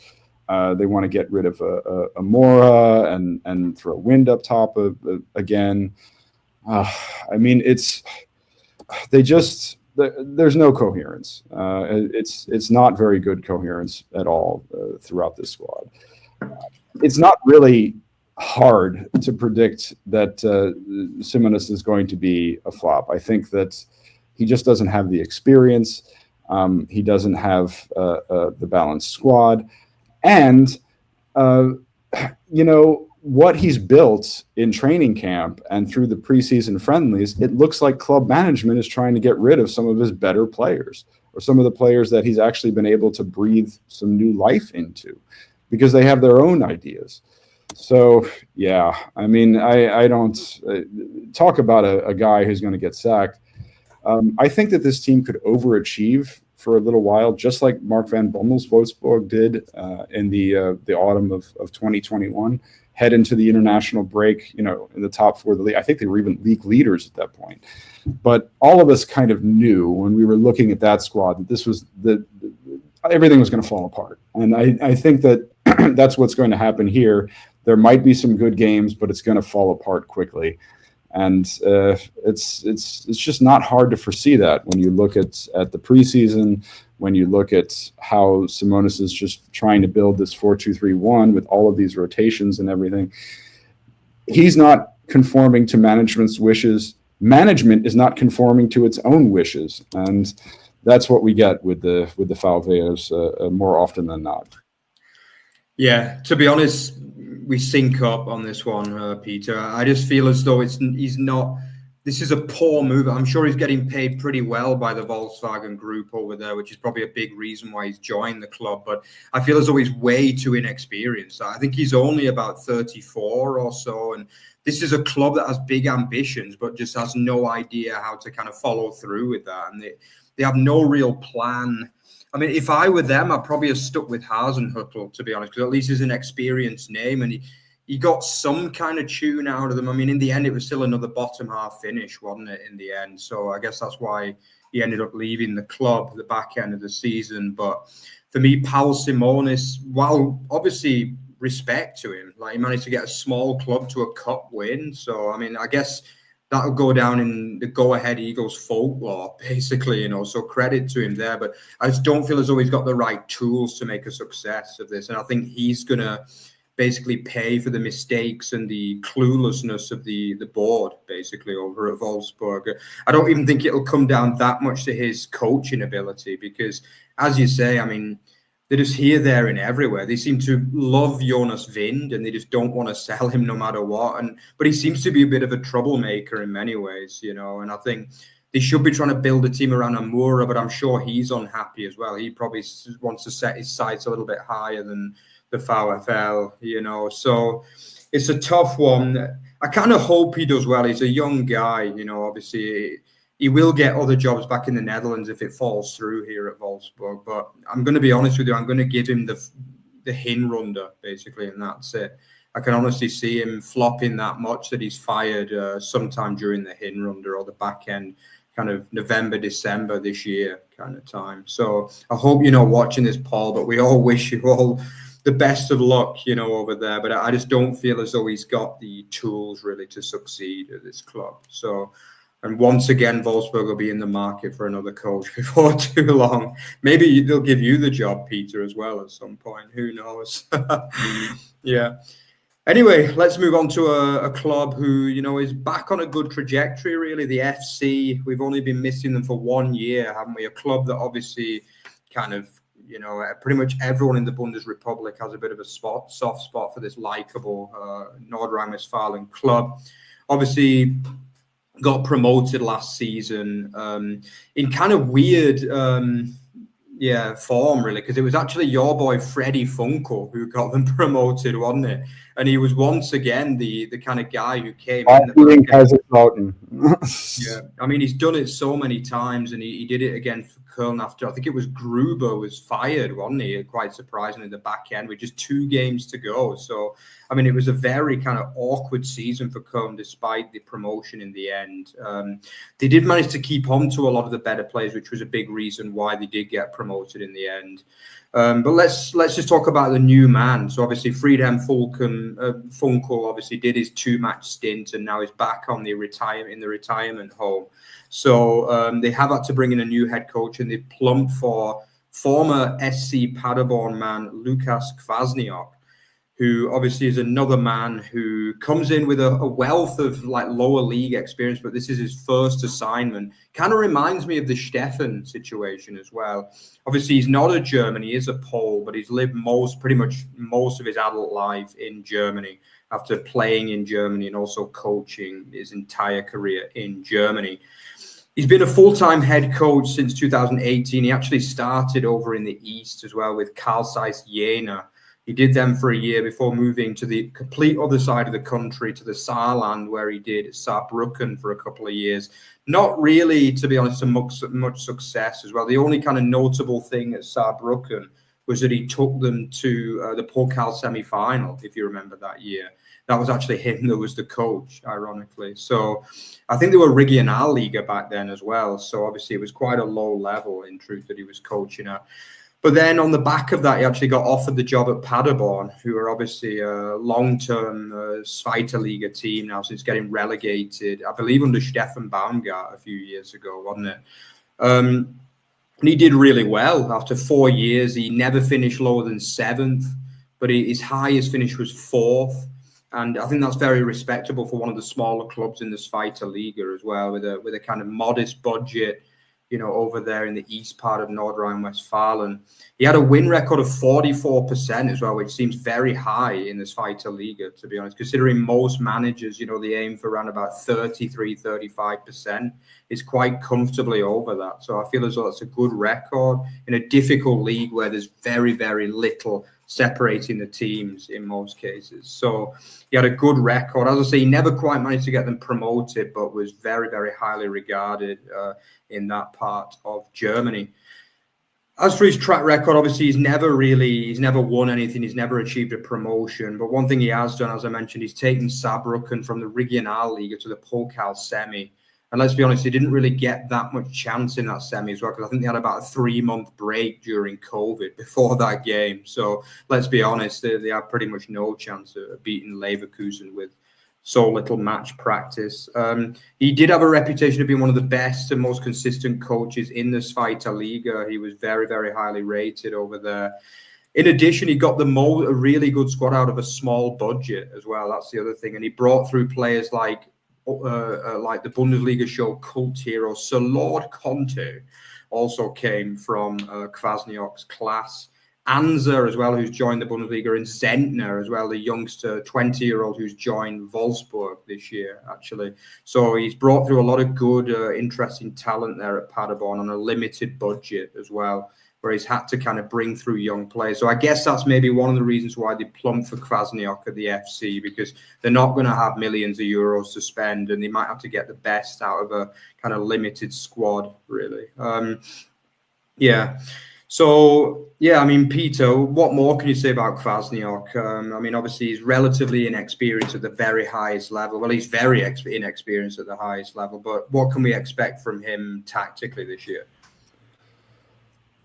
They want to get rid of Amora and throw Wind up top again. There's no coherence. It's not very good coherence at all throughout this squad. It's not really hard to predict that Simonis is going to be a flop. I think that he just doesn't have the experience. He doesn't have the balanced squad, and what he's built in training camp and through the preseason friendlies, it looks like club management is trying to get rid of some of his better players, or some of the players that he's actually been able to breathe some new life into, because they have their own ideas. So, yeah, I don't talk about a guy who's going to get sacked. I think that this team could overachieve for a little while, just like Mark van Bommel's Wolfsburg did in the autumn of 2021. Head into the international break, in the top four of the league. I think they were even league leaders at that point. But all of us kind of knew when we were looking at that squad that this was everything was going to fall apart. And I think that that's what's going to happen here. There might be some good games, but it's going to fall apart quickly. And it's just not hard to foresee that when you look at the preseason, when you look at how Simonis is just trying to build this 4-2-3-1 with all of these rotations and everything. He's not conforming to management's wishes. Management is not conforming to its own wishes, and that's what we get with the VfL's more often than not. Yeah, to be honest, we sync up on this one, Peter. I just feel as though he's not. This is a poor move. I'm sure he's getting paid pretty well by the Volkswagen Group over there, which is probably a big reason why he's joined the club. But I feel as though he's way too inexperienced. I think he's only about 34 or so. And this is a club that has big ambitions, but just has no idea how to kind of follow through with that. And they have no real plan. I mean, if I were them, I'd probably have stuck with Hasenhüttl, to be honest, because at least he's an experienced name, and he got some kind of tune out of them. I mean, in the end, it was still another bottom half finish, wasn't it, in the end? So I guess that's why he ended up leaving the club the back end of the season. But for me, Paul Simonis, while obviously respect to him, like he managed to get a small club to a cup win. So, I mean, I guess that'll go down in the go-ahead Eagles folklore, basically, so credit to him there. But I just don't feel as though he's got the right tools to make a success of this. And I think he's going to basically pay for the mistakes and the cluelessness of the board, basically, over at Wolfsburg. I don't even think it'll come down that much to his coaching ability because, as you say, I mean, they're just here, there, and everywhere. They seem to love Jonas Wind, and they just don't want to sell him no matter what. But he seems to be a bit of a troublemaker in many ways, and I think they should be trying to build a team around Amura, but I'm sure he's unhappy as well. He probably wants to set his sights a little bit higher than the VfL, So it's a tough one. I kind of hope he does well. He's a young guy, obviously. He will get other jobs back in the Netherlands if it falls through here at Wolfsburg. But I'm going to be honest with you. I'm going to give him the Hinrunde, basically, and that's it. I can honestly see him flopping that much that he's fired sometime during the Hinrunde or the back end, kind of November, December this year kind of time. So I hope you're not watching this, Paul, but we all wish you all the best of luck, over there. But I just don't feel as though he's got the tools really to succeed at this club. So, and once again, Wolfsburg will be in the market for another coach before too long. Maybe they'll give you the job, Peter, as well at some point. Who knows? Yeah. Anyway, let's move on to a club who, is back on a good trajectory, really. The FC, we've only been missing them for 1 year, haven't we? A club that obviously kind of, pretty much everyone in the Bundesrepublik has a bit of a soft spot for this likable Nordrhein-Westfalen club. Obviously, got promoted last season in kind of weird form, really, because it was actually your boy Freddie Funkel who got them promoted, wasn't it? And he was once again the kind of guy who came in. Yeah, I mean, he's done it so many times, and he did it again for Köln after, I think it was Gruber was fired, wasn't he? Quite surprisingly, the back end with just 2 games to go. So, I mean, it was a very kind of awkward season for Köln despite the promotion in the end. They did manage to keep on to a lot of the better players, which was a big reason why they did get promoted in the end. But let's just talk about the new man. So obviously Friedhelm Funkel obviously did his 2-match stint, and now he's back on the retirement home. So they have had to bring in a new head coach, and they plumped for former SC Paderborn man Lukas Kwasniok, who obviously is another man who comes in with a wealth of like lower league experience, but this is his first assignment. Kind of reminds me of the Steffen situation as well. Obviously, he's not a German, he is a Pole, but he's lived pretty much most of his adult life in Germany after playing in Germany and also coaching his entire career in Germany. He's been a full-time head coach since 2018. He actually started over in the East as well with Carl Zeiss Jena. He did them for a year before moving to the complete other side of the country, to the Saarland, where he did Saarbrücken for a couple of years. Not really, to be honest, much success as well. The only kind of notable thing at Saarbrücken was that he took them to the Pokal semi-final, if you remember that year. That was actually him that was the coach, ironically. So I think they were Regionalliga back then as well. So obviously it was quite a low level, in truth, that he was coaching at. But then on the back of that, he actually got offered the job at Paderborn, who are obviously a long-term Zweite Liga team now since getting relegated, I believe under Steffen Baumgart a few years ago, wasn't it? And he did really well. After 4 years, he never finished lower than 7th, but his highest finish was 4th. And I think that's very respectable for one of the smaller clubs in the Zweite Liga as well, with a kind of modest budget, you know, over there in the east part of North Rhine-Westphalia. He had a win record of 44% as well, which seems very high in the Zweite Liga, to be honest, considering most managers, you know, they aim for around about 33, 35%. It's quite comfortably over that. So I feel as though that's a good record in a difficult league where there's very, very little separating the teams in most cases. So he had a good record. As I say, he never quite managed to get them promoted, but was very, very highly regarded in that part of Germany. As for his track record, obviously he's never won anything. He's never achieved a promotion. But one thing he has done, as I mentioned, he's taken Saarbrücken from the Regionalliga to the Pokal semi. And let's be honest, he didn't really get that much chance in that semi as well, because I think they had about a 3-month break during COVID before that game. So let's be honest, they had pretty much no chance of beating Leverkusen with so little match practice. He did have a reputation of being one of the best and most consistent coaches in the Zweite Liga. He was very, very highly rated over there. In addition, he got a really good squad out of a small budget as well. That's the other thing. And he brought through players like the Bundesliga show cult hero Sir Lord Conte also came from Kwasniok's class. Anza as well, who's joined the Bundesliga, and Zentner as well, the youngster 20-year-old who's joined Wolfsburg this year, actually. So he's brought through a lot of good, interesting talent there at Paderborn on a limited budget as well, where he's had to kind of bring through young players. So I guess that's maybe one of the reasons why they plumped for Kwasniok at the FC, because they're not going to have millions of euros to spend, and they might have to get the best out of a kind of limited squad, really. So, I mean, Peter, what more can you say about Kwasniok? I mean, obviously, he's relatively inexperienced at the very highest level. Well, he's very inexperienced at the highest level, but what can we expect from him tactically this year?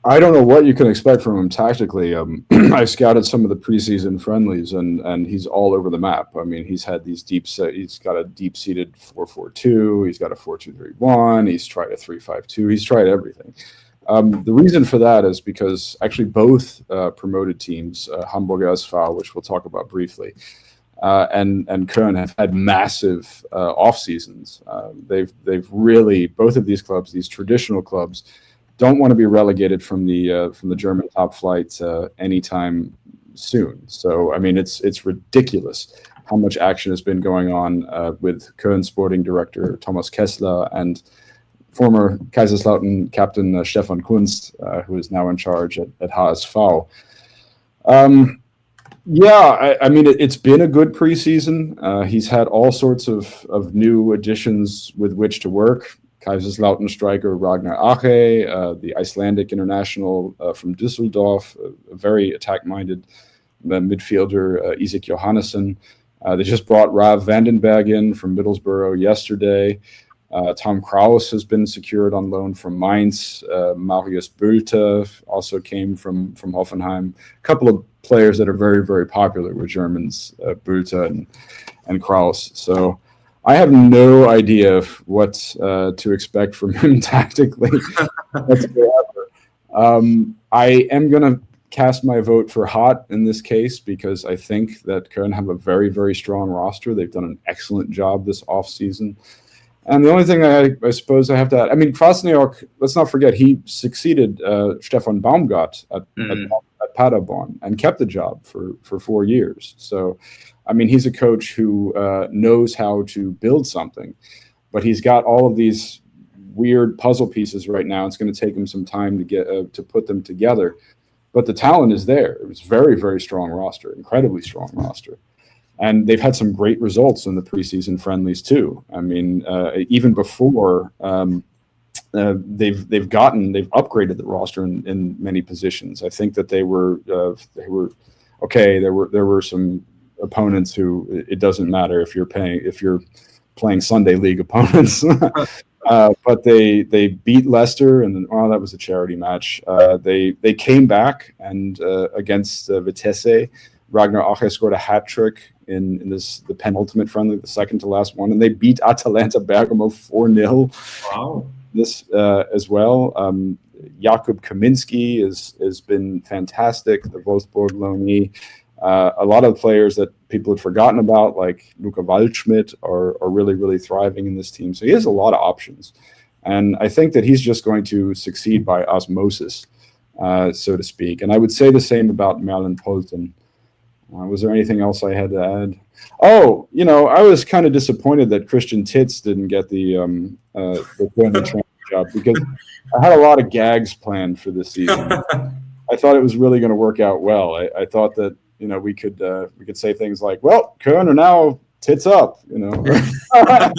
I don't know what you can expect from him tactically. I scouted some of the preseason friendlies, and he's all over the map. I mean, he's had these he's got a deep-seated 4-4-2. He's got a 4-2-3-1. He's tried a 3-5-2. He's tried everything. The reason for that is because actually both promoted teams, Hamburg SV, which we'll talk about briefly, and Köln have had massive off seasons. They've really, both of these clubs, these traditional clubs, don't want to be relegated from the German top flight anytime soon. So I mean, it's ridiculous how much action has been going on with Köln sporting director Thomas Kessler and former Kaiserslautern captain Stefan Kunst, who is now in charge at HSV. I mean, it's been a good preseason. He's had all sorts of new additions with which to work. Kaiserslautern striker Ragnar Ache, the Icelandic international from Düsseldorf, a very attack-minded midfielder, Isak Johannesson. They just brought Rav Vandenberg in from Middlesbrough yesterday. Tom Kraus has been secured on loan from Mainz. Marius Bülter also came from Hoffenheim. A couple of players that are very, very popular with Germans, Bülter and Kraus. So I have no idea what to expect from him tactically whatsoever. I am going to cast my vote for Hot in this case because I think that Köln have a very, very strong roster. They've done an excellent job this offseason. And the only thing I suppose I have to add, I mean, Kwasniok, let's not forget, he succeeded Stefan Baumgart at Paderborn and kept the job for 4 years. So, I mean, he's a coach who knows how to build something, but he's got all of these weird puzzle pieces right now. It's going to take him some time to get to put them together. But the talent is there. It was very, very strong roster, incredibly strong roster. And they've had some great results in the preseason friendlies too. I mean, even before they've upgraded the roster in many positions. I think that they were okay. There were some opponents who it doesn't matter if you're playing Sunday League opponents. But they beat Leicester, and that was a charity match. They came back and against Vitesse, Ragnar Ache scored a hat trick in the penultimate friendly, the second to last one, and they beat Atalanta Bergamo 4-0. Wow! This as well. Jakub Kaminski has been fantastic. The Wolfsburg loanee. A lot of players that people had forgotten about, like Luca Waldschmidt, are really, really thriving in this team. So he has a lot of options. And I think that he's just going to succeed by osmosis, so to speak. And I would say the same about Merlin Polten. Was there anything else I had to add? Oh, I was kind of disappointed that Christian Titz didn't get the training job because I had a lot of gags planned for this season. I thought it was really going to work out well. I thought that we could say things like, "Well, Köln are now tits up," Yeah,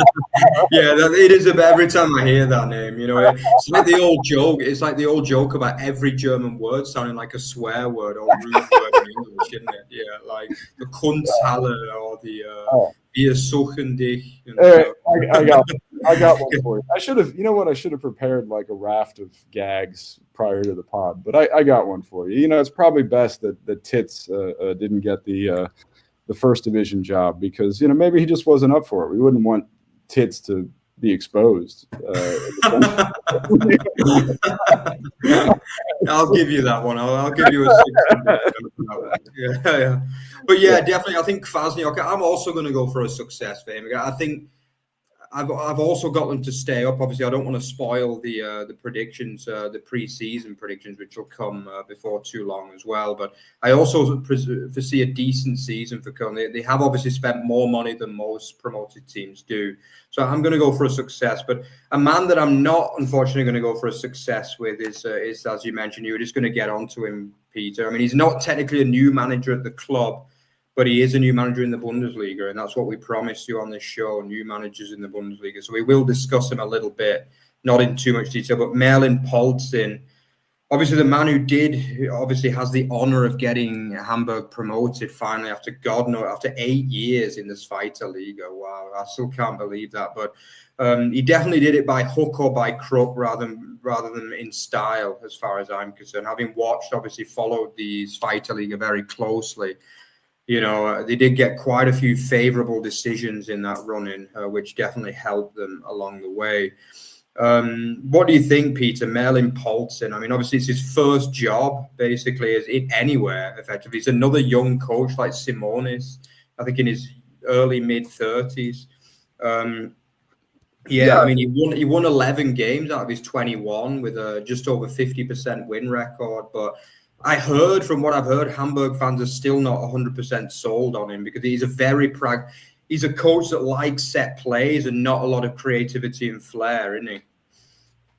it is. Every time I hear that name, it's like the old joke. It's like the old joke about every German word sounding like a swear word or rude word in English, isn't it? Yeah, like the Kunsthalle or the Wir suchen dich. I got one for you. I should have. You know what? I should have prepared like a raft of gags prior to the pod, but I got one for you. It's probably best that Titz didn't get the first division job because maybe he just wasn't up for it. We wouldn't want Titz to be exposed. I'll give you that one. I'll give you a 6. Yeah. But yeah, definitely. I think Kwasniok. I'm also going to go for a success for him. I think I've also got them to stay up. Obviously, I don't want to spoil the predictions, the pre-season predictions, which will come before too long as well. But I also foresee a decent season for Köln. They have obviously spent more money than most promoted teams do. So I'm going to go for a success. But a man that I'm not, unfortunately, going to go for a success with is as you mentioned, you were just going to get onto him, Peter. I mean, he's not technically a new manager at the club, but he is a new manager in the Bundesliga, and that's what we promised you on this show, new managers in the Bundesliga. So we will discuss him a little bit, not in too much detail, but Merlin Polten, obviously the man who obviously has the honor of getting Hamburg promoted finally after 8 years in the Zweite Liga. Wow, I still can't believe that. But he definitely did it by hook or by crook rather than in style, as far as I'm concerned. Having followed the Zweite Liga very closely, they did get quite a few favorable decisions in that run-in, which definitely helped them along the way. What do you think, Peter? Merlin Polten, I mean, obviously it's his first job, basically, anywhere, effectively. He's another young coach like Simonis, I think in his early, mid-30s. I mean, he won 11 games out of his 21 with a just over 50% win record, but I heard, from what I've heard, Hamburg fans are still not 100% sold on him because he's he's a coach that likes set plays and not a lot of creativity and flair, isn't he?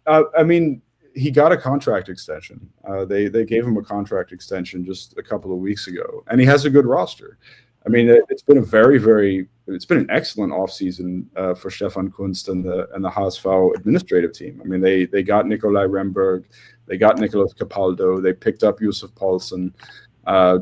I mean, he got a contract extension. They gave him a contract extension just a couple of weeks ago, and he has a good roster. I mean, it's been it's been an excellent offseason for Stefan Kunst and the HSV administrative team. I mean, they got Nikolai Remberg, they got Nicolas Capaldo, they picked up Yusuf Paulsen,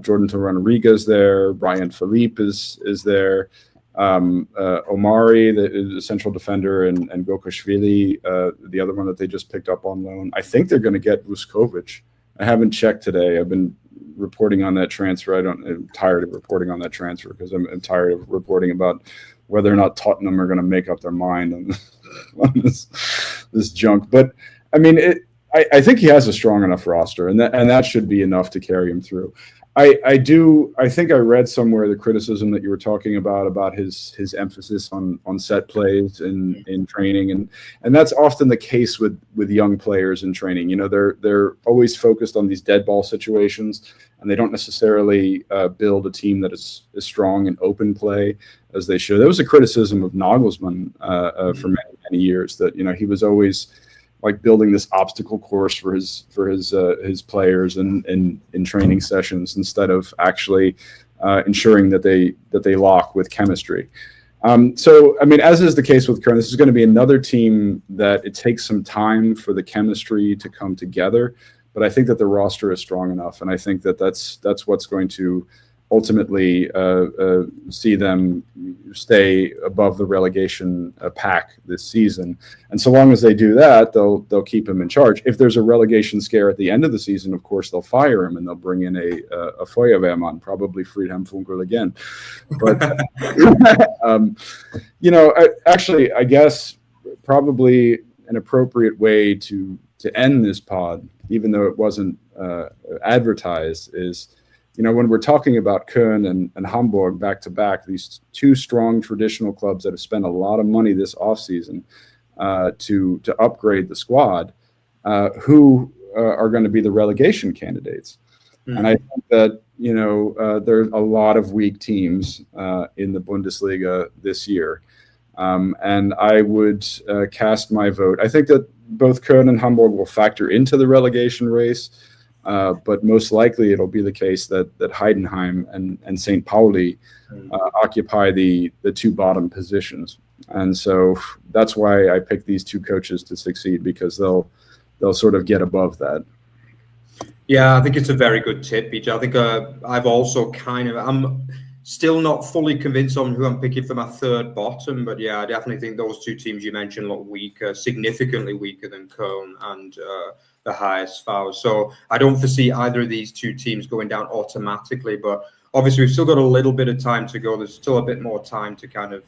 Jordan Rodriguez there, Brian Philippe is there. Omari, the central defender, and Gokashvili, the other one that they just picked up on loan. I think they're going to get Vuskovic. I haven't checked today. I've been reporting on that transfer. I'm tired of reporting on that transfer because I'm tired of reporting about whether or not Tottenham are going to make up their mind on this junk. But I mean, I think he has a strong enough roster, and that should be enough to carry him through. I think I read somewhere the criticism that you were talking about his emphasis on set plays in training, and that's often the case with young players in training. You know, they're always focused on these dead ball situations, and they don't necessarily build a team that is as strong in open play as they should. That was a criticism of Nagelsmann for many years, that, you know, he was always like building this obstacle course for his players in training sessions instead of actually ensuring that they lock with chemistry. So, I mean, as is the case with Köln, this is going to be another team that it takes some time for the chemistry to come together. But I think that the roster is strong enough, and I think that that's what's going to ultimately see them stay above the relegation pack this season. And so long as they do that, they'll keep him in charge. If there's a relegation scare at the end of the season, of course, they'll fire him and they'll bring in a Feuerwehrmann, probably Friedhelm Funkel again. But, you know, I guess probably an appropriate way to end this pod, even though it wasn't advertised, is, you know, when we're talking about Köln and Hamburg back to back, these two strong traditional clubs that have spent a lot of money this offseason to upgrade the squad, who are going to be the relegation candidates. Mm-hmm. And I think that, you know, there's a lot of weak teams in the Bundesliga this year. And I would cast my vote. I think that both Köln and Hamburg will factor into the relegation race. But most likely it'll be the case that Heidenheim and St. Pauli occupy the two bottom positions. And so that's why I picked these two coaches to succeed, because they'll sort of get above that. Yeah, I think it's a very good tip, BJ. I think I've also I'm still not fully convinced on who I'm picking for my third bottom, but yeah, I definitely think those two teams you mentioned look weaker, significantly weaker than Köln and the HSV. So I don't foresee either of these two teams going down automatically, but obviously we've still got a little bit of time to go. There's still a bit more time to kind of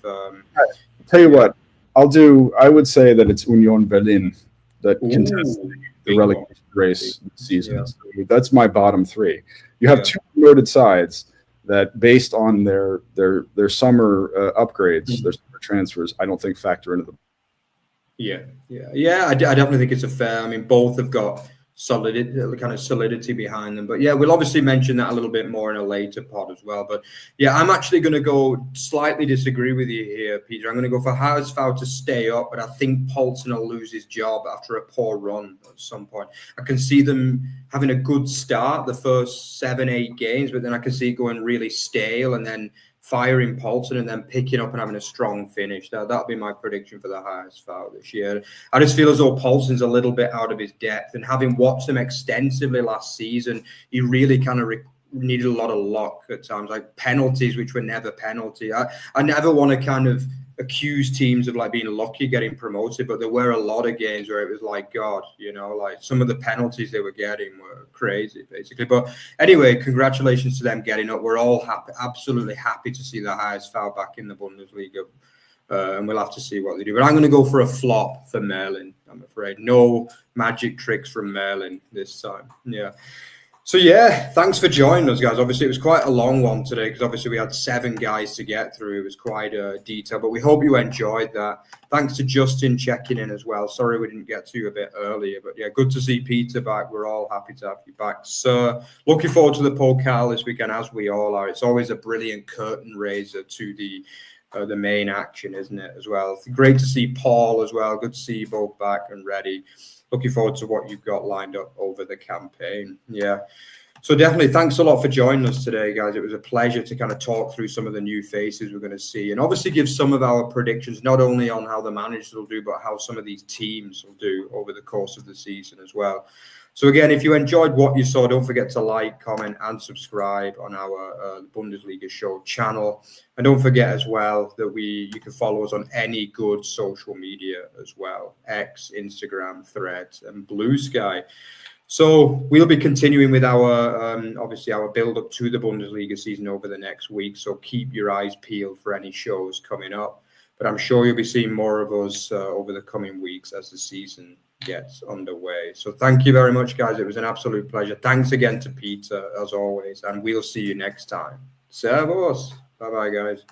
tell you what I would say that it's Union Berlin that contests the relegation race this season. Yeah. So that's my bottom three. You have two promoted sides that, based on their summer upgrades, their summer transfers, I don't think factor into the. I definitely think it's a fair. I mean, both have got solidity behind them. But yeah, we'll obviously mention that a little bit more in a later pod as well. But yeah, I'm actually going to go slightly disagree with you here, Peter. I'm going to go for HSV to stay up, but I think Paulsen will lose his job after a poor run at some point. I can see them having a good start the first 7-8 games, but then I can see it going really stale and then firing Paulsen and then picking up and having a strong finish. That'll be my prediction for the HSV this year. I just feel as though Paulsen's a little bit out of his depth, and having watched him extensively last season, he really kind of needed a lot of luck at times, like penalties, which were never penalty. I never want to kind of accuse teams of like being lucky getting promoted, but there were a lot of games where it was like, God, you know, like some of the penalties they were getting were crazy, basically. But anyway, congratulations to them getting up. We're all happy, absolutely happy to see the HSV back in the Bundesliga, and we'll have to see what they do. But I'm going to go for a flop for Merlin, I'm afraid. No magic tricks from Merlin this time. Yeah. So yeah, thanks for joining us, guys. Obviously, it was quite a long one today because obviously we had 7 guys to get through. It was quite detailed, but we hope you enjoyed that. Thanks to Justin checking in as well. Sorry we didn't get to you a bit earlier, but yeah, good to see Peter back. We're all happy to have you back, sir. Looking forward to the Pokal this weekend, as we all are. It's always a brilliant curtain raiser to the main action, isn't it, as well? It's great to see Paul as well. Good to see you both back and ready. Looking forward to what you've got lined up over the campaign. Yeah. So definitely thanks a lot for joining us today, guys. It was a pleasure to kind of talk through some of the new faces we're going to see and obviously give some of our predictions, not only on how the managers will do, but how some of these teams will do over the course of the season as well. So again, if you enjoyed what you saw, don't forget to like, comment, and subscribe on our Bundesliga show channel. And don't forget as well that you can follow us on any good social media as well: X, Instagram, Threads, and Blue Sky. So we'll be continuing with our obviously our build up to the Bundesliga season over the next week. So keep your eyes peeled for any shows coming up. But I'm sure you'll be seeing more of us over the coming weeks as the season gets underway. So thank you very much, guys. It was an absolute pleasure. Thanks again to Peter, as always, and we'll see you next time. Servus. Bye-bye, guys.